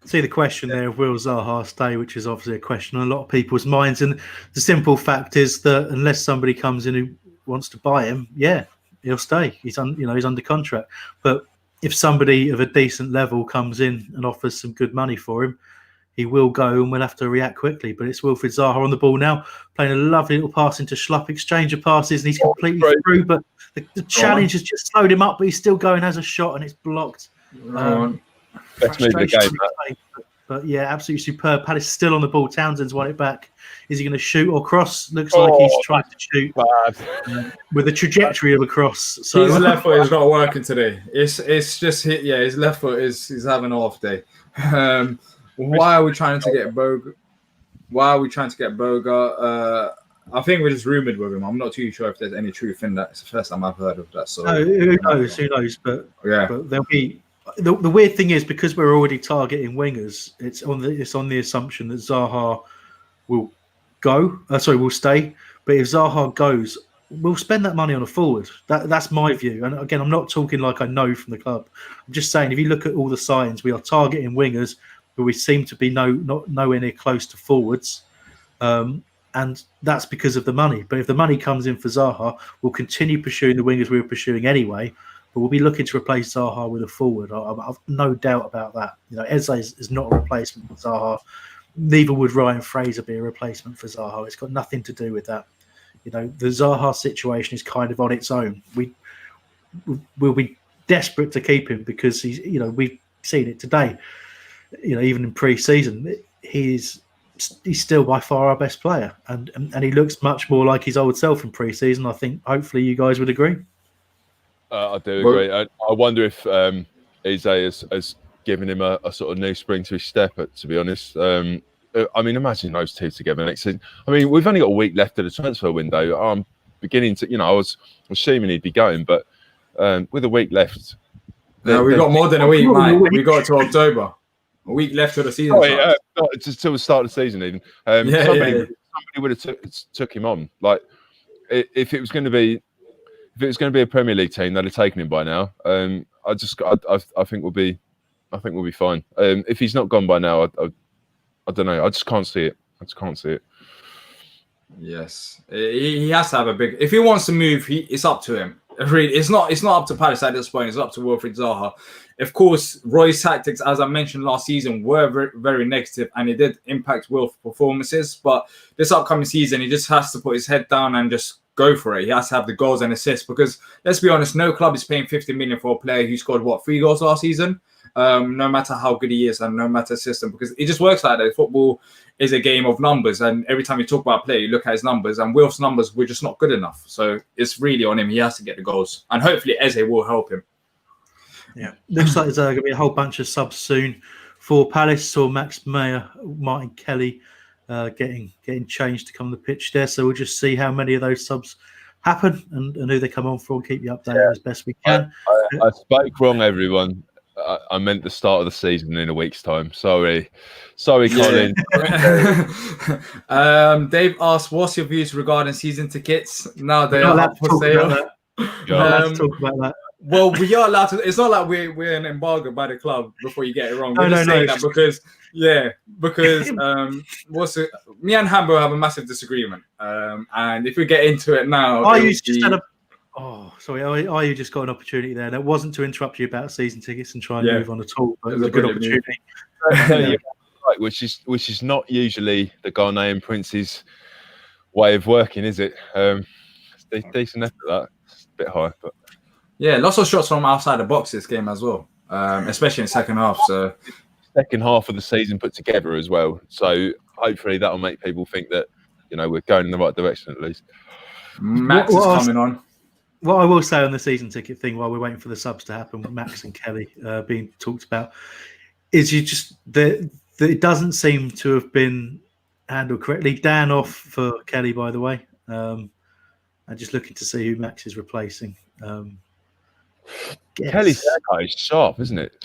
See the question there of will Zaha stay, which is obviously a question on a lot of people's minds. And the simple fact is that unless somebody comes in who wants to buy him, he'll stay. He's under contract. But if somebody of a decent level comes in and offers some good money for him, he will go, and we'll have to react quickly. But it's Wilfried Zaha on the ball now, playing a lovely little pass into Schlupp, exchange of passes, and he's completely through. But the challenge has just slowed him up, but he's still going, has a shot, and it's blocked. Best move of the game. But absolutely superb. Palace still on the ball. Townsend's won it back. Is he going to shoot or cross? Looks like he's trying to shoot with the trajectory of a cross. So his left foot is not working today. It's just hit. Yeah, his left foot is having an off day. Why are we trying to get Boga? I think we're just rumoured with him. I'm not too sure if there's any truth in that. It's the first time I've heard of that. So who knows? But there'll be. The weird thing is, because we're already targeting wingers, it's on the assumption that Zaha will go. Will stay. But if Zaha goes, we'll spend that money on a forward. That's my view. And again, I'm not talking like I know from the club. I'm just saying, if you look at all the signs, we are targeting wingers, but we seem to be nowhere near close to forwards. And that's because of the money. But if the money comes in for Zaha, we'll continue pursuing the wingers we were pursuing anyway. But we'll be looking to replace Zaha with a forward. I've no doubt about that. Eze is not a replacement for Zaha. Neither would Ryan Fraser be a replacement for Zaha. It's got nothing to do with that. The Zaha situation is kind of on its own. We'll be desperate to keep him because he's. We've seen it today. Even in pre-season, he's still by far our best player, and he looks much more like his old self in pre-season. I think hopefully you guys would agree. I do agree. I wonder if Eze has given him a sort of new spring to his step, to be honest. I mean, imagine those two together next season. I mean, we've only got a week left of the transfer window. I'm beginning to, I was assuming he'd be going, but with a week left. No, we've got more than a week, mate. We got to October. A week left of the season. Just till the start of the season, even. Somebody would have took him on. Like, if it was going to be a Premier League team, they'd have taken him by now. I think we'll be fine. If he's not gone by now, I don't know. I just can't see it. Yes, he has to have a big. If he wants to move, it's up to him. Really, it's not up to Palace at this point. It's up to Wilfried Zaha. Of course, Roy's tactics, as I mentioned last season, were very, very negative, and it did impact Wilf's performances. But this upcoming season, he just has to put his head down and just go for it. He has to have the goals and assists, because let's be honest, no club is paying 50 million for a player who scored 3 goals last season. No matter how good he is and no matter system, because it just works like that. Football is a game of numbers, and every time you talk about a player, you look at his numbers, and Wilf's numbers were just not good enough. So it's really on him. He has to get the goals, and hopefully Eze will help him. Yeah, looks like there's going to be a whole bunch of subs soon for Palace. Saw Max Meyer, Martin Kelly getting changed to come on the pitch there. So we'll just see how many of those subs happen and who they come on for, and keep you updated as best we can. I spoke wrong, everyone. I meant the start of the season in a week's time. Sorry, Colin. Dave asked, "What's your views regarding season tickets now they We're are not up for sale?" Let's talk about that. Well, we are allowed to. It's not like we're an embargo by the club. Before you get it wrong, we're just saying that because me and Hambo have a massive disagreement. And if we get into it now, Are you just got an opportunity there? And it wasn't to interrupt you about season tickets and try and move on at all, but it was a good opportunity. Right, which is not usually the Ghanaian prince's way of working, is it? It's decent effort, that. It's a bit high, but yeah, lots of shots from outside the box this game as well, especially in second half. So second half of the season put together as well. So hopefully that'll make people think that we're going in the right direction at least. Max is coming on. What I will say on the season ticket thing, while we're waiting for the subs to happen, with Max and Kelly being talked about, is that it doesn't seem to have been handled correctly. Dan off for Kelly, by the way. I'm just looking to see who Max is replacing. Kelly's haircut is sharp, isn't it?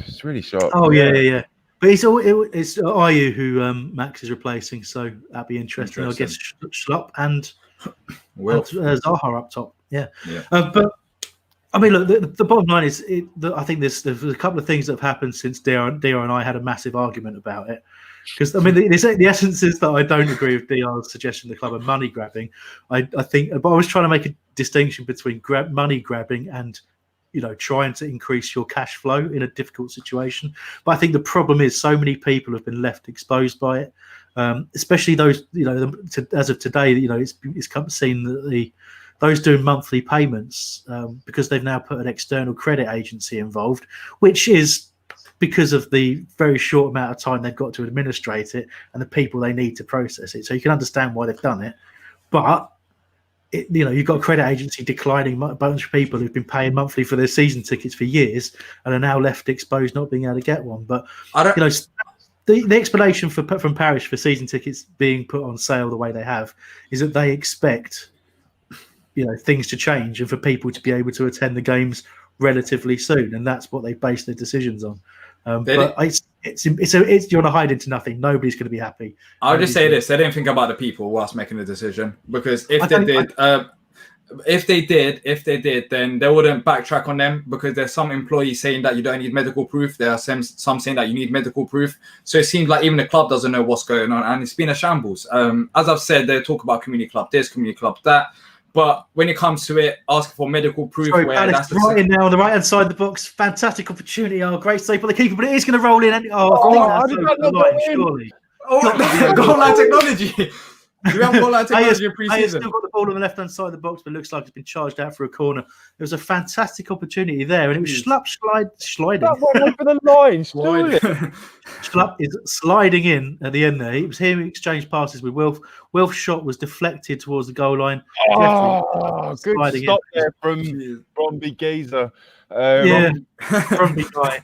It's really sharp. Oh yeah. But it's Ayew who Max is replacing, so that'd be interesting. I guess Schlupp and Zaha up top. Yeah. But I mean, look, the bottom line is, I think there's a couple of things that have happened since Diyar and I had a massive argument about it. Because I mean, the essence is that I don't agree with Diyar's suggestion the club are money grabbing. I think, but I was trying to make a distinction between money grabbing and trying to increase your cash flow in a difficult situation. But I think the problem is so many people have been left exposed by it, especially those as of today. It's come seen that those doing monthly payments because they've now put an external credit agency involved, which is because of the very short amount of time they've got to administrate it and the people they need to process it. So you can understand why they've done it. But, you've got a credit agency declining a bunch of people who've been paying monthly for their season tickets for years and are now left exposed not being able to get one. But, the explanation from Parish for season tickets being put on sale the way they have is that they expect things to change and for people to be able to attend the games relatively soon, and that's what they base their decisions on. But it's you're going to hide into nothing. Nobody's going to be happy. I'll just say this: they didn't think about the people whilst making the decision, because if they did, then they wouldn't backtrack on them, because there's some employees saying that you don't need medical proof. There are some saying that you need medical proof. So it seems like even the club doesn't know what's going on, and it's been a shambles. As I've said, they talk about community club this, community club that. But when it comes to it, asking for medical proof, that's right in now on the right hand side of the box. Fantastic opportunity. Oh, great save by the keeper, but it is going to roll in. I think that's the line, surely. Goal line technology. We haven't goal line technology in pre-season. Still got the ball on the left hand side of the box, but it looks like it's been charged out for a corner. There was a fantastic opportunity there, and it was sliding. That went over the line. Schlupp is sliding in at the end there. It was him who exchanged passes with Wilf. Wilf's shot was deflected towards the goal line. Good stop there from Brondby Geezer. Brondby guy.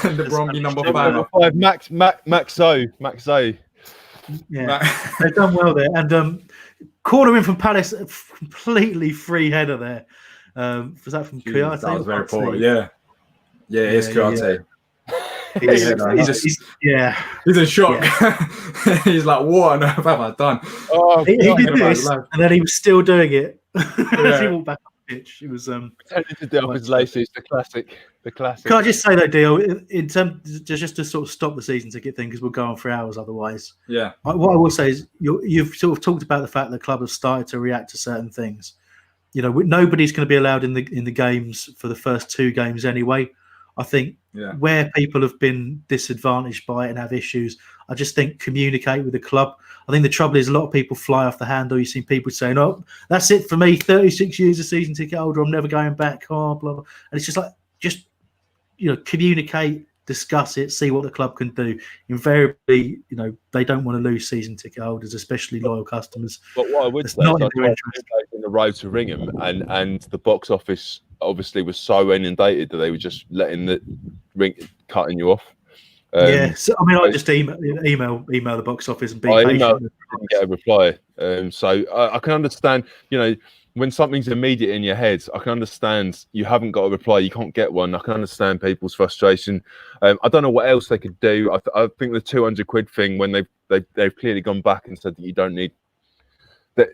The Brondby number 5. Max O. Yeah, they've done well there. And corner in from Palace, a completely free header there. Was that from Kuyate? That was very poor. Yeah, it's Kuyate. He's in shock. Yeah. He's like, what on earth have I done? He did this, and then he was still doing it as he walked back on the pitch. It was pretending to do up his laces. The classic. Can I just say that, Deal? In terms, just to sort of stop the season ticket thing, because we'll go on for hours otherwise. Yeah. What I will say is, you've sort of talked about the fact that the club has started to react to certain things. Nobody's going to be allowed in the games for the first 2 games anyway. I think where people have been disadvantaged by it and have issues, I just think communicate with the club. I think the trouble is a lot of people fly off the handle. You've seen people saying, "Oh, that's it for me. 36 years a season ticket holder. I'm never going back." Oh, blah, blah. And it's just like, communicate, discuss it, see what the club can do. Invariably, they don't want to lose season ticket holders, especially loyal customers. But what I would say is, in the road to Ringham, and the box office obviously was so inundated that they were just letting the ring cutting you off. So I mean, I just email the box office and be patient. Didn't get a reply. So I can understand. when something's immediate in your head, I can understand you haven't got a reply, you can't get one. I can understand people's frustration. I don't know what else they could do. I think the 200 quid thing, when they've clearly gone back and said that you don't need that.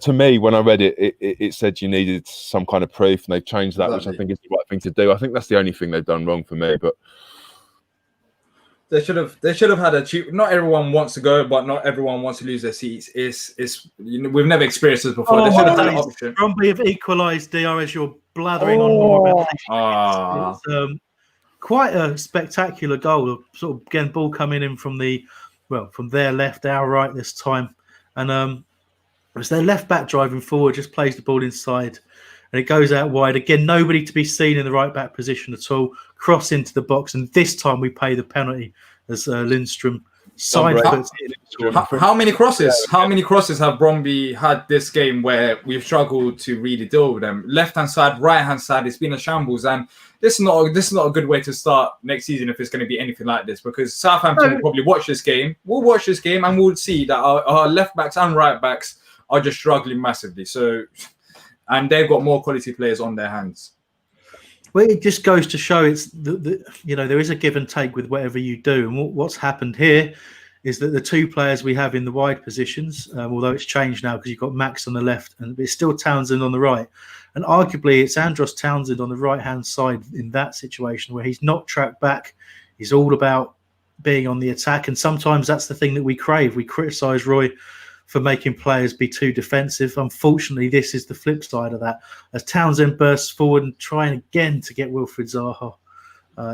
To me, when I read it, it said you needed some kind of proof, and they've changed that, which I think is the right thing to do. I think that's the only thing they've done wrong for me, but. They should have had a cheap. Not everyone wants to go, but not everyone wants to lose their seats. It's we've never experienced this before. They should have had an option. Brondby have equalised, Diyar, as you're blathering on more about it. It's quite a spectacular goal. Sort of again, ball coming in from their left, our right this time, and it's their left back driving forward, just plays the ball inside. And it goes out wide. Again, nobody to be seen in the right back position at all. Cross into the box. And this time we pay the penalty as Lindstrom side puts it. How many crosses? How many crosses have Brondby had this game where we've struggled to really deal with them? Left-hand side, right-hand side, it's been a shambles. And this is not a good way to start next season if it's going to be anything like this, because Southampton will probably watch this game. We'll watch this game and we'll see that our left-backs and right-backs are just struggling massively. And they've got more quality players on their hands. Well, it just goes to show it's there is a give and take with whatever you do. And what's happened here is that the two players we have in the wide positions, although it's changed now because you've got Max on the left and it's still Townsend on the right. And arguably it's Andros Townsend on the right-hand side in that situation where he's not tracked back. He's all about being on the attack. And sometimes that's the thing that we crave. We criticise Roy for making players be too defensive. Unfortunately, this is the flip side of that. As Townsend bursts forward and trying again to get Wilfried Zaha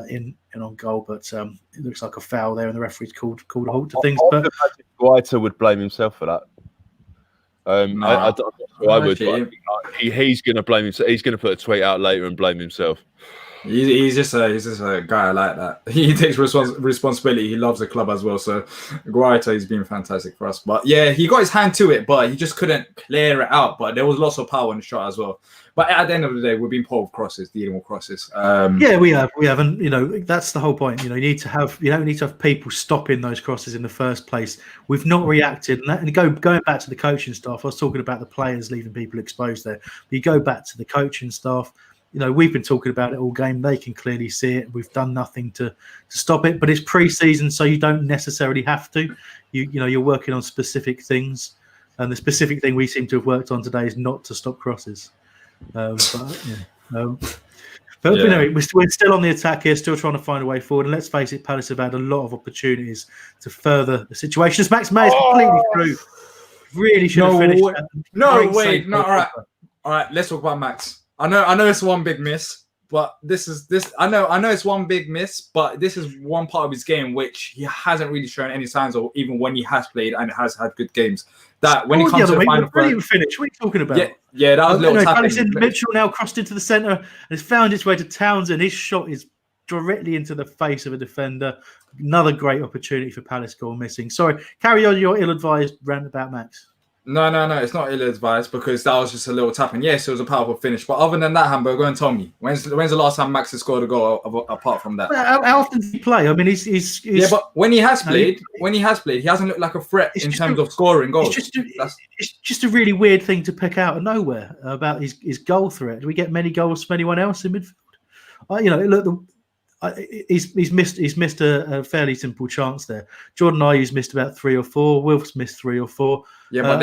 in on goal, but it looks like a foul there, and the referee's called a halt to things. But Guaita would blame himself for that. I don't know who I would. He's going to blame himself. He's going to put a tweet out later and blame himself. He's just a guy like that. He takes responsibility. He loves the club as well. So Guaita has been fantastic for us. But yeah, he got his hand to it, but he just couldn't clear it out. But there was lots of power in the shot as well. But at the end of the day, we've been part of crosses, dealing with crosses. Yeah, we have, and that's the whole point. You don't need to have people stopping those crosses in the first place. We've not reacted, and going back to the coaching staff. I was talking about the players leaving people exposed there. But you go back to the coaching staff. We've been talking about it all game. They can clearly see it. We've done nothing to stop it. But it's pre-season, so you don't necessarily have to. You're working on specific things, and the specific thing we seem to have worked on today is not to stop crosses. We're still on the attack here, still trying to find a way forward. And let's face it, Palace have had a lot of opportunities to further the situation. As Max Mayer's completely through. Really should have finished. All right. Let's talk about Max. I know it's one big miss, but I know it's one big miss, but this is one part of his game which he hasn't really shown any signs of, even when he has played and has had good games. That when he comes to the final brilliant finish. What are you talking about? Yeah, that was a little tapping. Mitchell now crossed into the centre and has found its way to Townsend. His shot is directly into the face of a defender. Another great opportunity for Palace goal missing. Sorry, carry on your ill-advised rant about Max. No, it's not ill-advised because that was just a little tapping. Yes, it was a powerful finish. But other than that, Hamburg, go and tell me. When's the last time Max has scored a goal apart from that? How often does he play? I mean, he's yeah, but when he has played, he hasn't looked like a threat in terms of scoring goals. It's just a really weird thing to pick out of nowhere about his goal threat. Do we get many goals from anyone else in midfield? He's missed a fairly simple chance there. Jordan Ayew's missed about 3 or 4. Wilf's missed 3 or 4. Yeah, but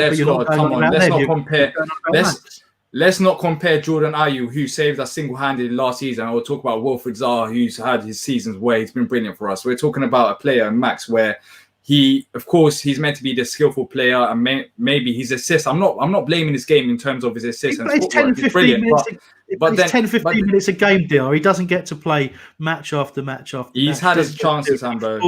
let's not compare Jordan Ayew, who saved us single-handedly last season. I will talk about Wilfried Zaha, who's had his seasons where he's been brilliant for us. We're talking about a player, Max, where he's meant to be the skillful player, and maybe his assists. I'm not blaming his game in terms of his assists. It's 10-15 minutes a game, deal. He doesn't get to play match after match after. He's had his chances, Amber.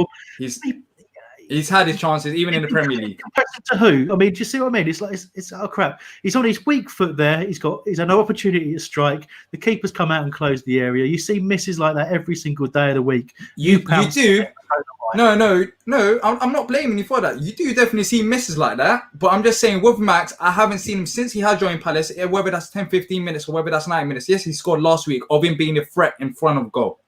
He's had his chances, even in the Premier League. Compared to who? I mean, do you see what I mean? It's like it's oh crap. He's on his weak foot there. He's had no opportunity to strike. The keeper's come out and closed the area. You see misses like that every single day of the week. You do. No. I'm not blaming you for that. You do definitely see misses like that. But I'm just saying, with Max, I haven't seen him since he had joined Palace, whether that's 10, 15 minutes or whether that's 9 minutes. Yes, he scored last week of him being a threat in front of goal.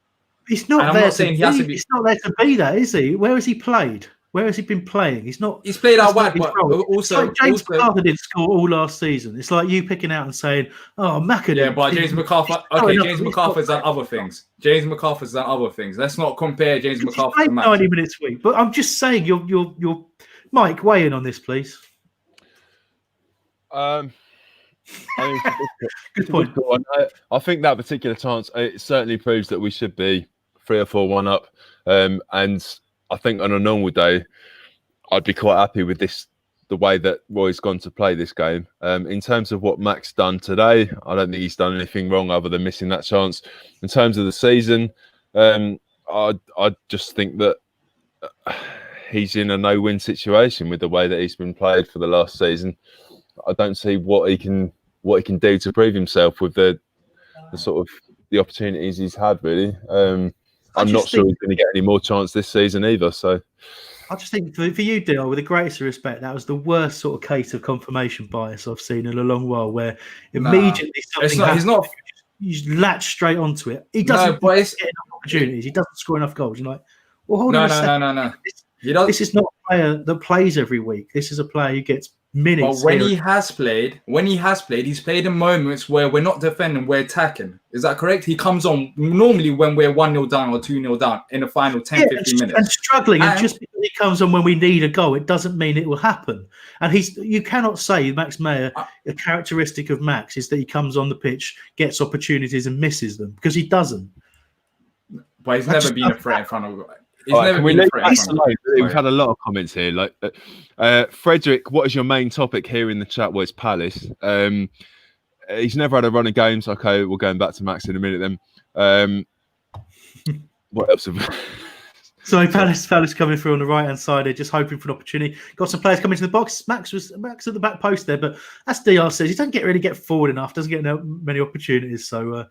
He's not there to be that, is he? Where has he played? Where has he been playing? He's not. He's played out wide, but also like James McArthur didn't score all last season. It's like you picking out and saying, "Oh, McAdoo." Yeah, but James McArthur. Okay, James McArthur's done other things. James McArthur's done other things. Let's not compare James McArthur to Max. 90 minutes a week, but I'm just saying, you're Mike, weigh in on this, please. I mean, good point. I think that particular chance, it certainly proves that we should be 3 or 4-1 up. And I think on a normal day, I'd be quite happy with the way that Roy's gone to play this game. In terms of what Max done today, I don't think he's done anything wrong other than missing that chance. In terms of the season, I just think that he's in a no-win situation with the way that he's been played for the last season. I don't see what he can do to prove himself with the sort of the opportunities he's had. Really, I'm not sure he's going to get any more chance this season either. So, I just think for you, Diyar, with the greatest respect, that was the worst sort of case of confirmation bias I've seen in a long while. Where immediately something happens, you latch straight onto it. He doesn't get enough opportunities. He doesn't score enough goals. You're like, well, hold on a second. No. This is not a player that plays every week. This is a player who gets minutes. But when he has played, he's played in moments where we're not defending, we're attacking. Is that correct? He comes on normally when we're 1-0 down or 2-0 down in the final 10, 15 minutes. And struggling. And just because he comes on when we need a goal, it doesn't mean it will happen. And you cannot say Max Meyer, a characteristic of Max is that he comes on the pitch, gets opportunities and misses them, because he doesn't. But he's never been a threat in front of... We've had a lot of comments here. Like, Frederick, what is your main topic here in the chat? Well, it's Palace. He's never had a run of games. Okay, we're going back to Max in a minute then. What else? So Palace coming through on the right hand side. They're just hoping for an opportunity. Got some players coming to the box. Max at the back post there, but as Diyar says, he doesn't really get forward enough. Doesn't get many opportunities. So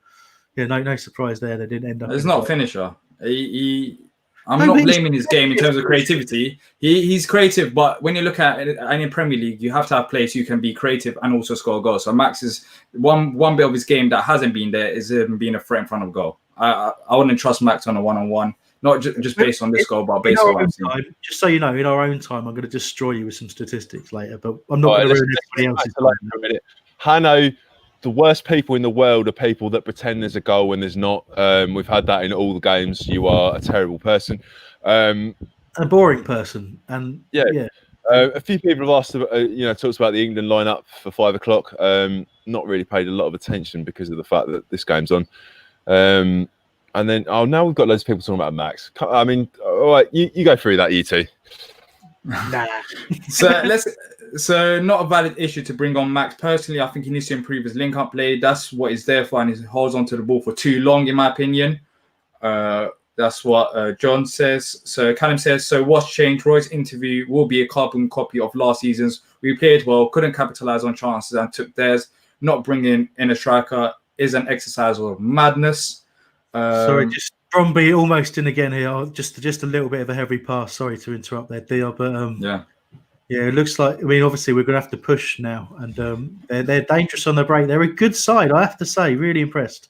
no surprise there. They didn't end up. He's not a finisher. I'm not blaming his game in terms of creativity. He's creative, but when you look at it, and in Premier League, you have to have players who can be creative and also score goals. So Max is one bit of his game that hasn't been there is being a threat in front of goal. I wouldn't trust Max on a one-on-one, not just based on this goal, but based on what I've seen. Just so you know, in our own time, I'm going to destroy you with some statistics later, but I'm not going to ruin everybody else's time. For a minute. Hanno, the worst people in the world are people that pretend there's a goal when there's not. We've had that in all the games. You are a terrible person. A boring person. And yeah. A few people have asked, talked about the England lineup for 5 o'clock. Not really paid a lot of attention because of the fact that this game's on. And then, now we've got loads of people talking about Max. I mean, all right, you go through that, you two. Nah. So not a valid issue to bring on Max. Personally, I think he needs to improve his link-up play. That's what he's there for, and he holds onto the ball for too long, in my opinion. That's what John says. So Callum says, so what's changed? Roy's interview will be a carbon copy of last season's. We played well, couldn't capitalize on chances and took theirs. Not bringing in a striker is an exercise of madness. Sorry, just Brondby almost in again here. Just a little bit of a heavy pass. Sorry to interrupt there, Diyar, but yeah, it looks like. I mean, obviously we're going to have to push now, and they're dangerous on the break. They're a good side, I have to say. Really impressed.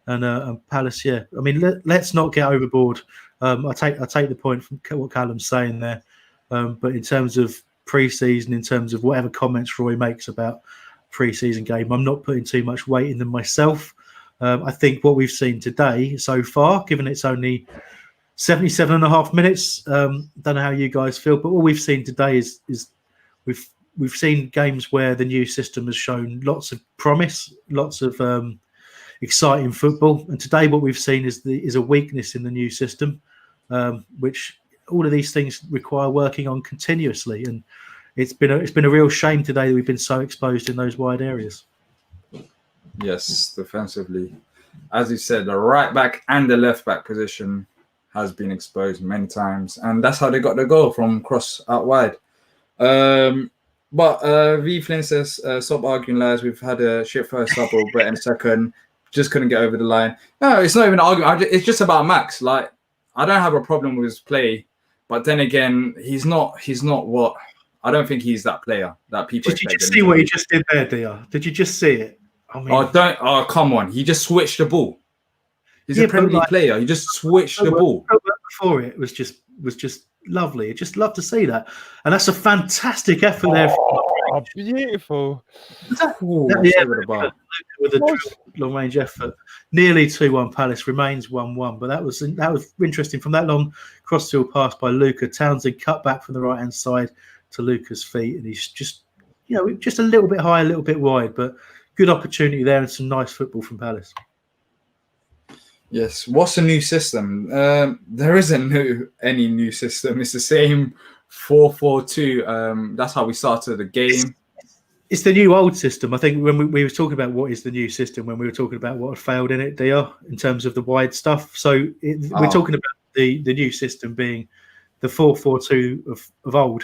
And Palace, yeah. I mean, let's not get overboard. I take the point from what Callum's saying there, but in terms of pre-season, in terms of whatever comments Roy makes about pre-season game, I'm not putting too much weight in them myself. I think what we've seen today so far, given it's only 77.5 minutes, don't know how you guys feel, but what we've seen today is we've seen games where the new system has shown lots of promise, lots of exciting football, and today what we've seen is a weakness in the new system, which all of these things require working on continuously, and it's been a real shame today that we've been so exposed in those wide areas. Yes, defensively, as you said, the right back and the left back position has been exposed many times, and that's how they got the goal from cross out wide. But V Flynn says, stop arguing, lads. We've had a shit first double, but in a second, just couldn't get over the line. No, it's not even an argument. It's just about Max. Like, I don't have a problem with his play, but then again, he's not what. I don't think he's that player that people. Did you just see what he just did there, Diyar? Did you just see it? I mean, come on. He just switched the ball. He's a Premier League player. He just switched the ball. Before it was just lovely. Just love to see that, and that's a fantastic effort there. Oh, beautiful! With a long-range effort, nearly 2-1 Palace, remains 1-1. But that was interesting. From that long cross-field pass by Luca, Townsend cut back from the right-hand side to Luca's feet, and he's just a little bit high, a little bit wide, but good opportunity there and some nice football from Palace. Yes. What's the new system? There isn't any new system. It's the same 4-4-2. That's how we started the game. It's the new old system. I think when we were talking about what is the new system, when we were talking about what had failed in it, Diyar, in terms of the wide stuff. So we're talking about the new system being the 4-4-2 of old,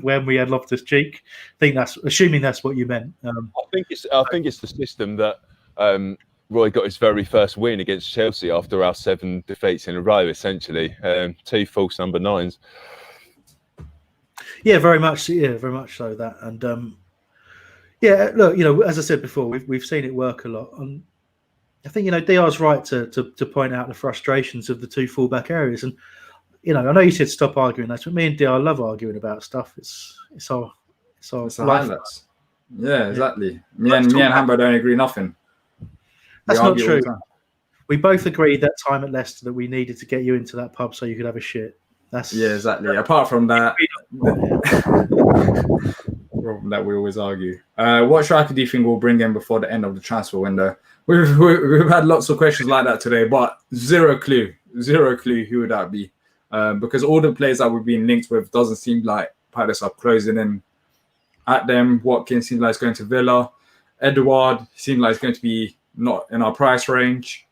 when we had Loftus-Cheek. I think assuming that's what you meant. I think it's the system that Roy got his very first win against Chelsea after our 7 defeats in a row, essentially. 2 false number 9s. Yeah, very much so that. And look, as I said before, we've seen it work a lot. And I think, Diyar's right to point out the frustrations of the 2 fullback areas. And, I know you said stop arguing that, but me and Diyar love arguing about stuff. It's our highlights. Yeah, exactly. Me and Hambo don't agree nothing. That's not true. We both agreed that time at Leicester that we needed to get you into that pub so you could have a shit. Yeah, exactly. Apart from that, we always argue. What striker do you think will bring in before the end of the transfer window? We've had lots of questions like that today, but zero clue who would that be? Because all the players that we've been linked with doesn't seem like Palace are closing in at them. Watkins seems like it's going to Villa. Edouard seems like it's going to be not in our price range.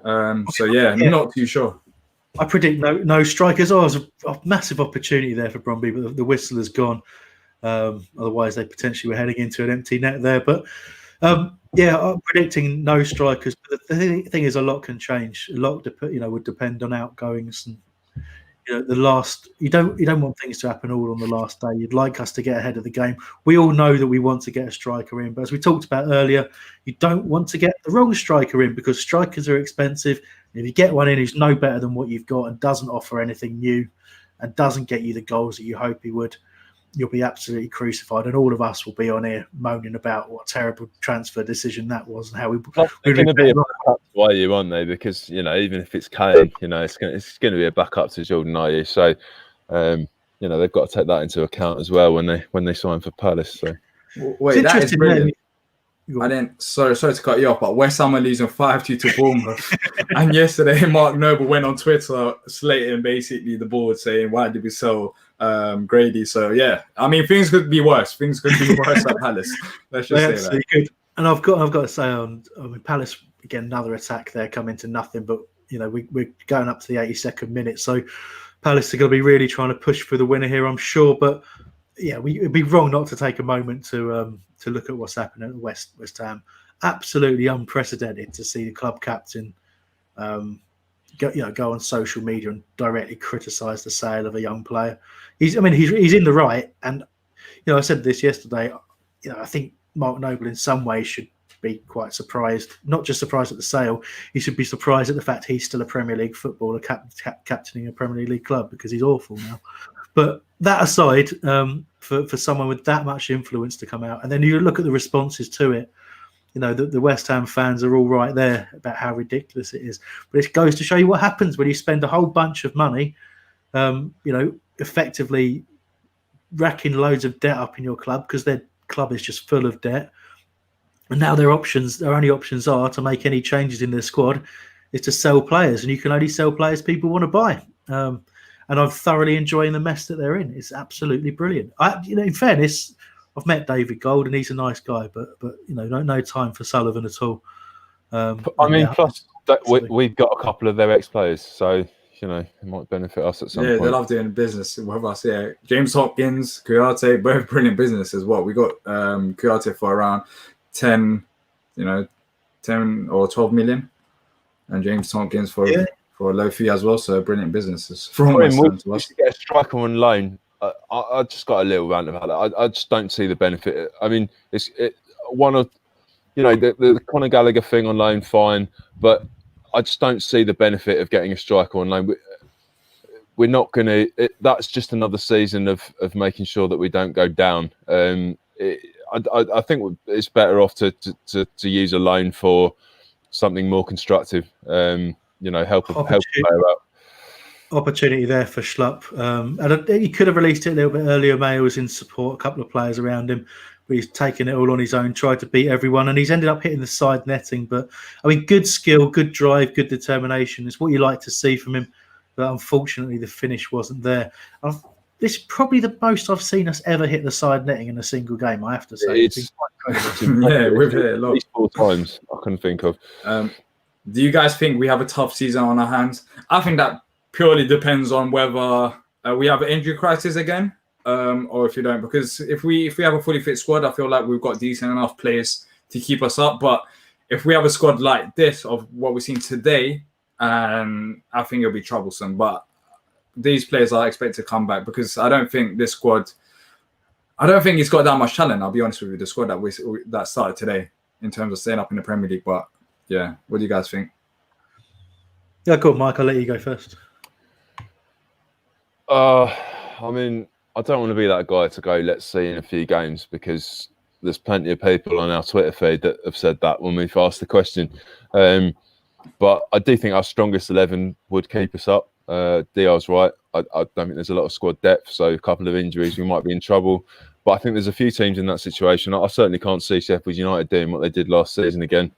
Not too sure. I predict no strikers. There's a massive opportunity there for Brondby, but the whistle has gone. Otherwise, they potentially were heading into an empty net there. But I'm predicting no strikers. But the thing is, a lot can change. A lot would depend on outgoings and the last. You don't want things to happen all on the last day. You'd like us to get ahead of the game. We all know that we want to get a striker in, but as we talked about earlier, you don't want to get the wrong striker in because strikers are expensive. If you get one in who's no better than what you've got and doesn't offer anything new and doesn't get you the goals that you hope he would, you'll be absolutely crucified. And all of us will be on here moaning about what a terrible transfer decision that was and how they're going to be a backup to you, aren't they? Because, even if it's Kane, it's going to be a backup to Jordan Ayew. So, they've got to take that into account as well when they sign for Palace. So, wait, that is brilliant. Sorry to cut you off, but West Ham are losing 5-2 to Bournemouth. And yesterday, Mark Noble went on Twitter slating basically the board, saying, "Why did we sell Grady?" So things could be worse. Things could be worse at Palace. Let's just say that. Good. And I've got to say, Palace again, another attack there coming to nothing. But we're going up to the 82nd minute, so Palace are going to be really trying to push for the winner here, I'm sure. But it'd be wrong not to take a moment to look at what's happening at West Ham. Absolutely unprecedented to see the club captain go on social media and directly criticise the sale of a young player. He's in the right, and I said this yesterday. I think Mark Noble in some ways should be quite surprised. Not just surprised at the sale, he should be surprised at the fact he's still a Premier League footballer, captaining a Premier League club, because he's awful now. But that aside, for someone with that much influence to come out, and then you look at the responses to it, the West Ham fans are all right there about how ridiculous it is. But it goes to show you what happens when you spend a whole bunch of money, effectively racking loads of debt up in your club because their club is just full of debt. And now their only options are to make any changes in their squad is to sell players, and you can only sell players people want to buy. And I'm thoroughly enjoying the mess that they're in. It's absolutely brilliant. In fairness, I've met David Gold and he's a nice guy, but no time for Sullivan at all. Plus we've got a couple of their ex-players, so it might benefit us at some point. Yeah, they love doing business with us. Yeah, James Hopkins, Kouyaté, both brilliant business as well. We got Kouyaté for around 10 or 12 million, and James Hopkins for a low fee as well. So brilliant businesses from we should get a striker on loan. I just got a little rant about that. I just don't see the benefit. It's one of the Conor Gallagher thing on loan, fine, but I just don't see the benefit of getting a striker on loan. we're not going to. That's just another season of making sure that we don't go down. I think it's better off to use a loan for something more constructive. Help a player out. Opportunity there for Schlupp. And he could have released it a little bit earlier. May was in support, a couple of players around him, but he's taken it all on his own, tried to beat everyone, and he's ended up hitting the side netting. But I mean, good skill, good drive, good determination. It's what you like to see from him. But unfortunately, the finish wasn't there. This is probably the most I've seen us ever hit the side netting in a single game, I have to say. It's quite incredible. Yeah, we've hit it a lot. At least 4 times I can think of. Do you guys think we have a tough season on our hands? I think that purely depends on whether we have an injury crisis again, or if you don't. Because if we have a fully fit squad, I feel like we've got decent enough players to keep us up. But if we have a squad like this of what we've seen today, I think it'll be troublesome. But these players are expected to come back, because I don't think this squad. I don't think it's got that much talent. I'll be honest with you, the squad that started today in terms of staying up in the Premier League. But yeah, what do you guys think? Yeah, cool, Mike. I'll let you go first. I mean, I don't want to be that guy to go, let's see in a few games, because there's plenty of people on our Twitter feed that have said that when we've asked the question. But I do think our strongest 11 would keep us up. Diyar's right. I don't think there's a lot of squad depth, so a couple of injuries, we might be in trouble. But I think there's a few teams in that situation. I certainly can't see Sheffield United doing what they did last season again.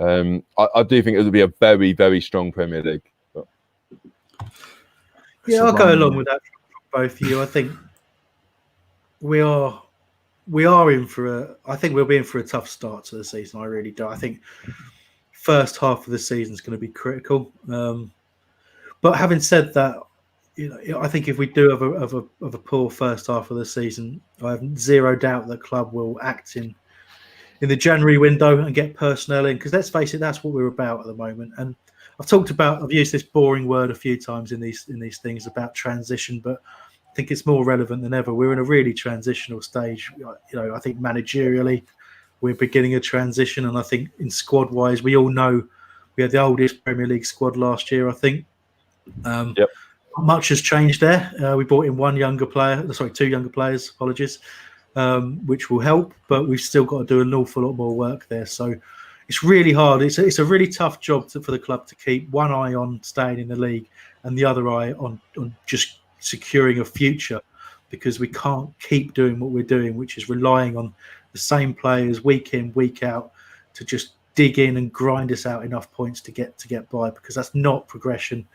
I do think it would be a very, very strong Premier League. But... Yeah, I'll go along with that from both of you. I think we are in for I think we'll be in for a tough start to the season. I really do. I think first half of the season is going to be critical. But having said that, I think if we do have a poor first half of the season, I have zero doubt the club will act in the January window and get personnel in, because let's face it, that's what we're about at the moment. And I've used this boring word a few times in these things about transition, but I think it's more relevant than ever. We're in a really transitional stage. I think managerially we're beginning a transition, and I think in squad wise, we all know we had the oldest Premier League squad last year, I think. Yep. Much has changed there. We brought in two younger players, which will help, but we've still got to do an awful lot more work there. So it's really hard. It's a really tough job for the club to keep one eye on staying in the league and the other eye on just securing a future, because we can't keep doing what we're doing, which is relying on the same players week in, week out to just dig in and grind us out enough points to get by, because that's not progression.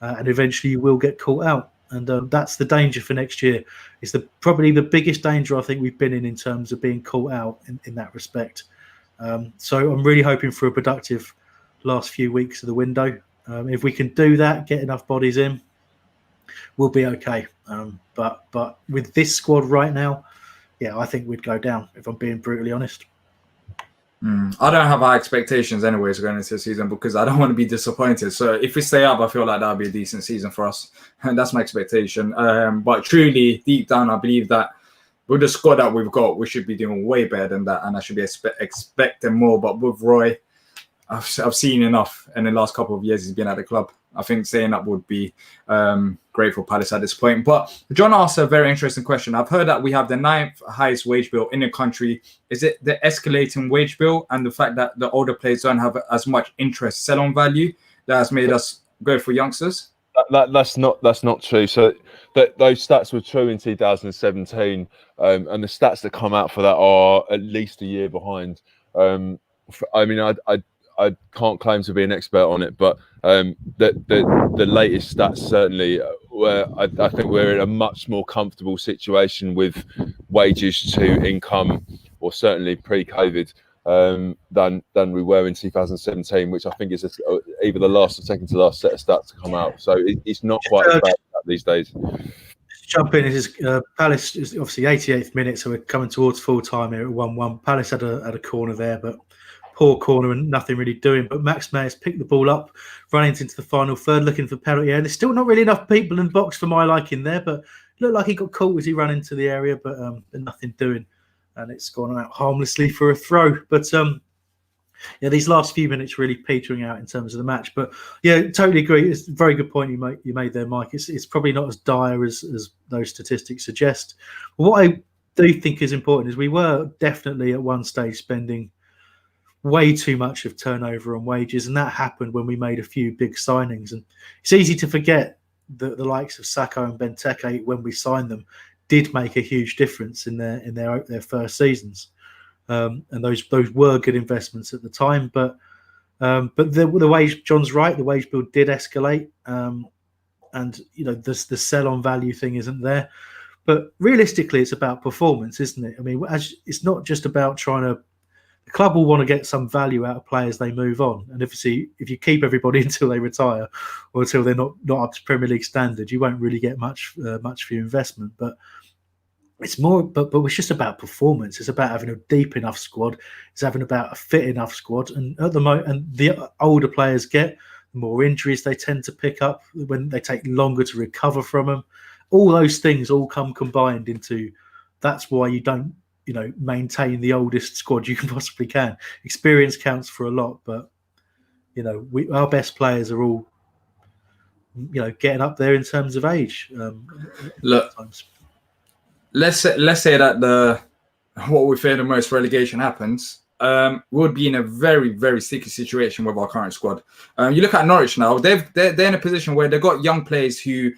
And eventually you will get caught out. And that's the danger for next year. It's probably the biggest danger I think we've been in terms of being caught out in that respect. So I'm really hoping for a productive last few weeks of the window. If we can do that, get enough bodies in, we'll be okay. But with this squad right now, yeah, I think we'd go down, if I'm being brutally honest. I don't have high expectations anyways going into the season, because I don't want to be disappointed. So if we stay up, I feel like that'll be a decent season for us, and that's my expectation. But truly, deep down, I believe that with the squad that we've got, we should be doing way better than that, and I should be expecting more. But with Roy, I've seen enough in the last couple of years he's been at the club. I think staying up would be great for Palace at this point. But John asked a very interesting question. I've heard that we have the 9th highest wage bill in the country. Is it the escalating wage bill and the fact that the older players don't have as much interest sell-on value that has made us go for youngsters? That's not true. So those stats were true in 2017, and the stats that come out for that are at least a year behind. I mean, I can't claim to be an expert on it, but the latest stats certainly, where I think we're in a much more comfortable situation with wages to income, or certainly pre-COVID, than we were in 2017, which I think is either the last or second to last set of stats to come out. So it's not quite as bad these days. Jump in. Palace is obviously 88th minute, so we're coming towards full time here at 1-1. Palace had a corner there, but poor corner and nothing really doing. But Max Mayer's picked the ball up, running into the final third, looking for penalty area. There's still not really enough people in the box for my liking there, but it looked like he got caught as he ran into the area, but nothing doing. And it's gone out harmlessly for a throw. But Yeah, these last few minutes really petering out in terms of the match. But yeah, totally agree. It's a very good point you made there, Mike. It's probably not as dire as those statistics suggest. But what I do think is important is we were definitely at one stage spending way too much of turnover on wages, and that happened when we made a few big signings. And it's easy to forget that the likes of Sacco and Benteke, when we signed them, did make a huge difference in their first seasons. And those were good investments at the time, but the wage, John's right, the wage bill did escalate, and the sell on value thing isn't there. But realistically, it's about performance, isn't it? I mean, it's not just about the club will want to get some value out of players they move on, and if you keep everybody until they retire or until they're not up to Premier League standard, you won't really get much for your investment. But it's more, but it's just about performance. It's about having a deep enough squad. It's having about a fit enough squad. And at the moment, and the older players get, the more injuries they tend to pick up, when they take longer to recover from them. All those things all come combined into. That's why you don't, maintain the oldest squad you can possibly can. Experience counts for a lot, but our best players are all, getting up there in terms of age. Look. Let's say that what we fear the most, relegation, happens. We'll be in a very, very sticky situation with our current squad. You look at Norwich now; they're in a position where they've got young players who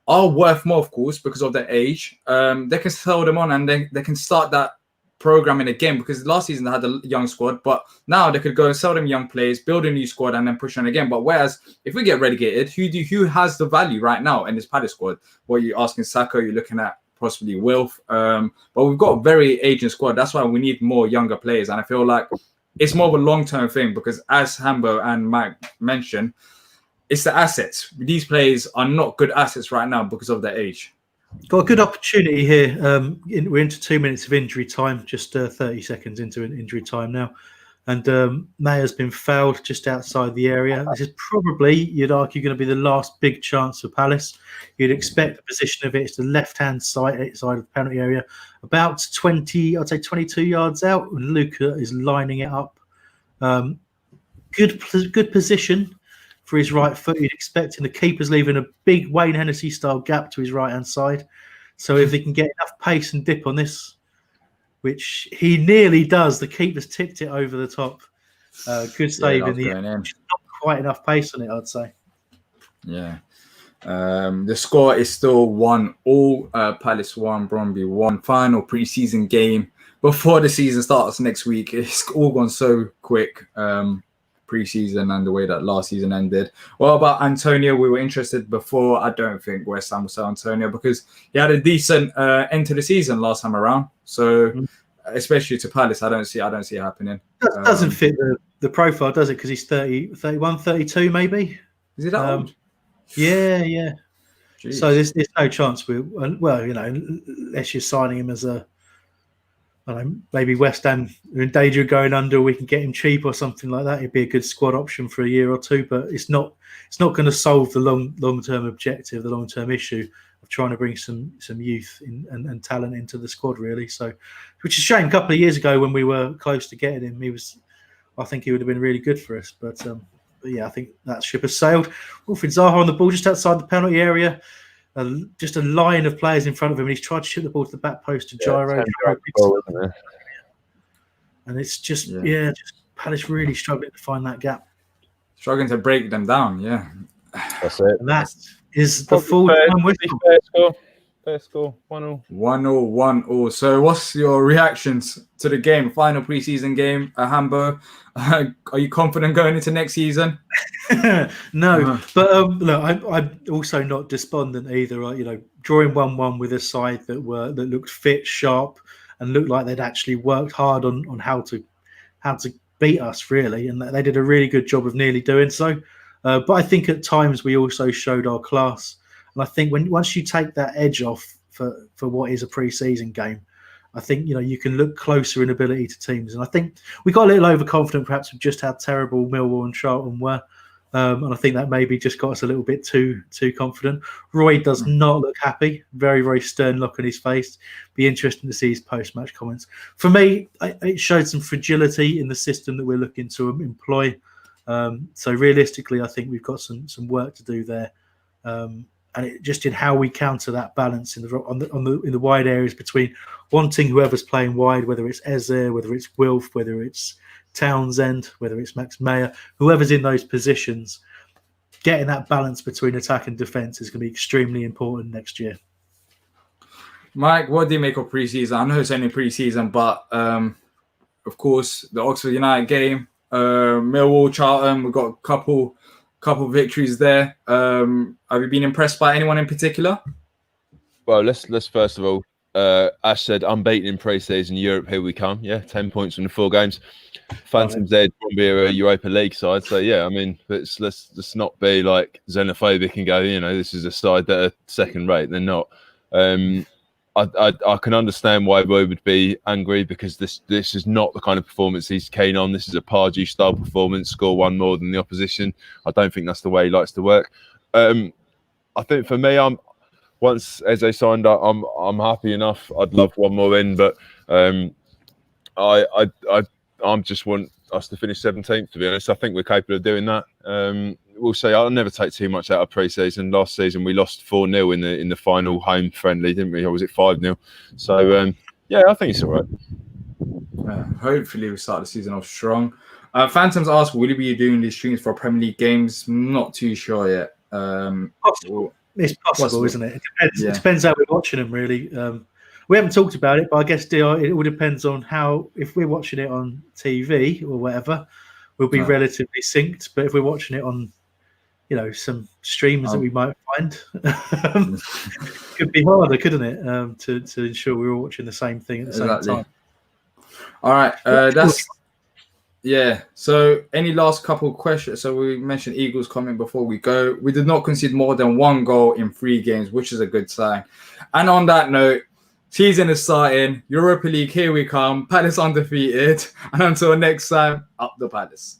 are worth more, of course, because of their age. They can sell them on, and they can start that programming again. Because last season they had a young squad, but now they could go and sell them young players, build a new squad, and then push on again. But whereas if we get relegated, who has the value right now in this Palace squad? What you're asking, Sacco? You're looking at possibly Wilf, but we've got a very aging squad. That's why we need more younger players, and I feel like it's more of a long-term thing, because as Hambo and Mike mentioned, it's the assets. These players are not good assets right now because of their age. Got a good opportunity here. We're into 2 minutes of injury time, just 30 seconds into an injury time now, and Mayer's been fouled just outside the area. This is probably, you'd argue, going to be the last big chance for Palace. You'd expect the position of it. It's the left-hand side of the penalty area, about 22 yards out, and Luca is lining it up. Good position for his right foot. You'd expect, and the keeper's leaving a big Wayne Hennessy-style gap to his right-hand side. So if they can get enough pace and dip on this, which he nearly does, the keeper's tipped it over the top. Good save in the end. Not quite enough pace on it, I'd say. Yeah. The score is still 1-1. Palace 1, Brondby 1. Final pre-season game before the season starts next week. It's all gone so quick, pre-season and the way that last season ended. What about Antonio? We were interested before. I don't think West Ham will sell Antonio because he had a decent end to the season last time around. So, especially to Palace, I don't see it happening. Doesn't fit the profile, does it? Because he's 30, 31, 32 maybe. Is he that old? Yeah. Jeez. So there's no chance unless you're signing him as maybe West Ham are in danger of going under. We can get him cheap or something like that. It'd be a good squad option for a year or two, but it's not going to solve the long-term objective, the long-term issue of trying to bring some youth and talent into the squad, really. So, which is a shame. A couple of years ago when we were close to getting him, I think he would have been really good for us. But yeah, I think that ship has sailed. Wilfried Zaha on the ball just outside the penalty area. Just a line of players in front of him, and he's tried to shoot the ball to the back post to Gyro. And it's just Palace really struggling to find that gap. Struggling to break them down, yeah. That's it. And that is the full-time whistle. Fair score, 1-1. 1-1. So what's your reactions to the game? Final pre-season game, Hambo. Are you confident going into next season? No, but look, I'm also not despondent either. Drawing 1-1 with a side that looked fit, sharp, and looked like they'd actually worked hard on how to beat us, really, and they did a really good job of nearly doing so. But I think at times we also showed our class, and I think once you take that edge off for what is a pre-season game, I think you can look closer in ability to teams, and I think we got a little overconfident perhaps with just how terrible Millwall and Charlton were. And I think that maybe just got us a little bit too confident. Roy does not look happy. Very, very stern look on his face. Be interesting to see his post-match comments. For me, it showed some fragility in the system that we're looking to employ. So realistically, I think we've got some work to do there. And just in how we counter that balance in the wide areas between wanting whoever's playing wide, whether it's Eze, whether it's Wilf, whether it's Townsend, whether it's Max Meyer, whoever's in those positions, getting that balance between attack and defence is going to be extremely important next year. Mike, what do you make of pre-season? I know it's only pre-season, but of course the Oxford United game, Millwall, Charlton, we've got a couple victories there. Have you been impressed by anyone in particular? Well, let's first of all, Ash said unbeaten in pre-season Europe. Here we come. Yeah, 10 points from the 4 games. Phantom Z will be a Europa League side. So yeah, I mean, let's not be like xenophobic and go, this is a side that are second rate. They're not. I can understand why Roy would be angry, because this is not the kind of performance he's keen on. This is a Pardew style performance. Score one more than the opposition. I don't think that's the way he likes to work. I think for me, once Eze signed up, I'm happy enough. I'd love one more in, but I just want us to finish 17th. To be honest, I think we're capable of doing that. We'll see. I'll never take too much out of pre-season. Last season we lost 4-0 in the final home friendly, didn't we? Or was it 5-0? So yeah, I think it's all right. Hopefully we start the season off strong. Phantoms asked, will you be doing these streams for Premier League games? Not too sure yet. It's possible, isn't it? It depends. Yeah. It depends how we're watching them, really. We haven't talked about it, but I guess Diyar, it all depends on how. If we're watching it on TV or whatever, we'll be relatively synced. But if we're watching it on, some streamers that we might find, could be harder, couldn't it? To ensure we're all watching the same thing at the same time. All right, yeah. So, any last couple of questions? So, we mentioned Eagles comment before we go. We did not concede more than 1 goal in 3 games, which is a good sign. And on that note, season is starting. Europa League, here we come. Palace undefeated. And until next time, up the Palace.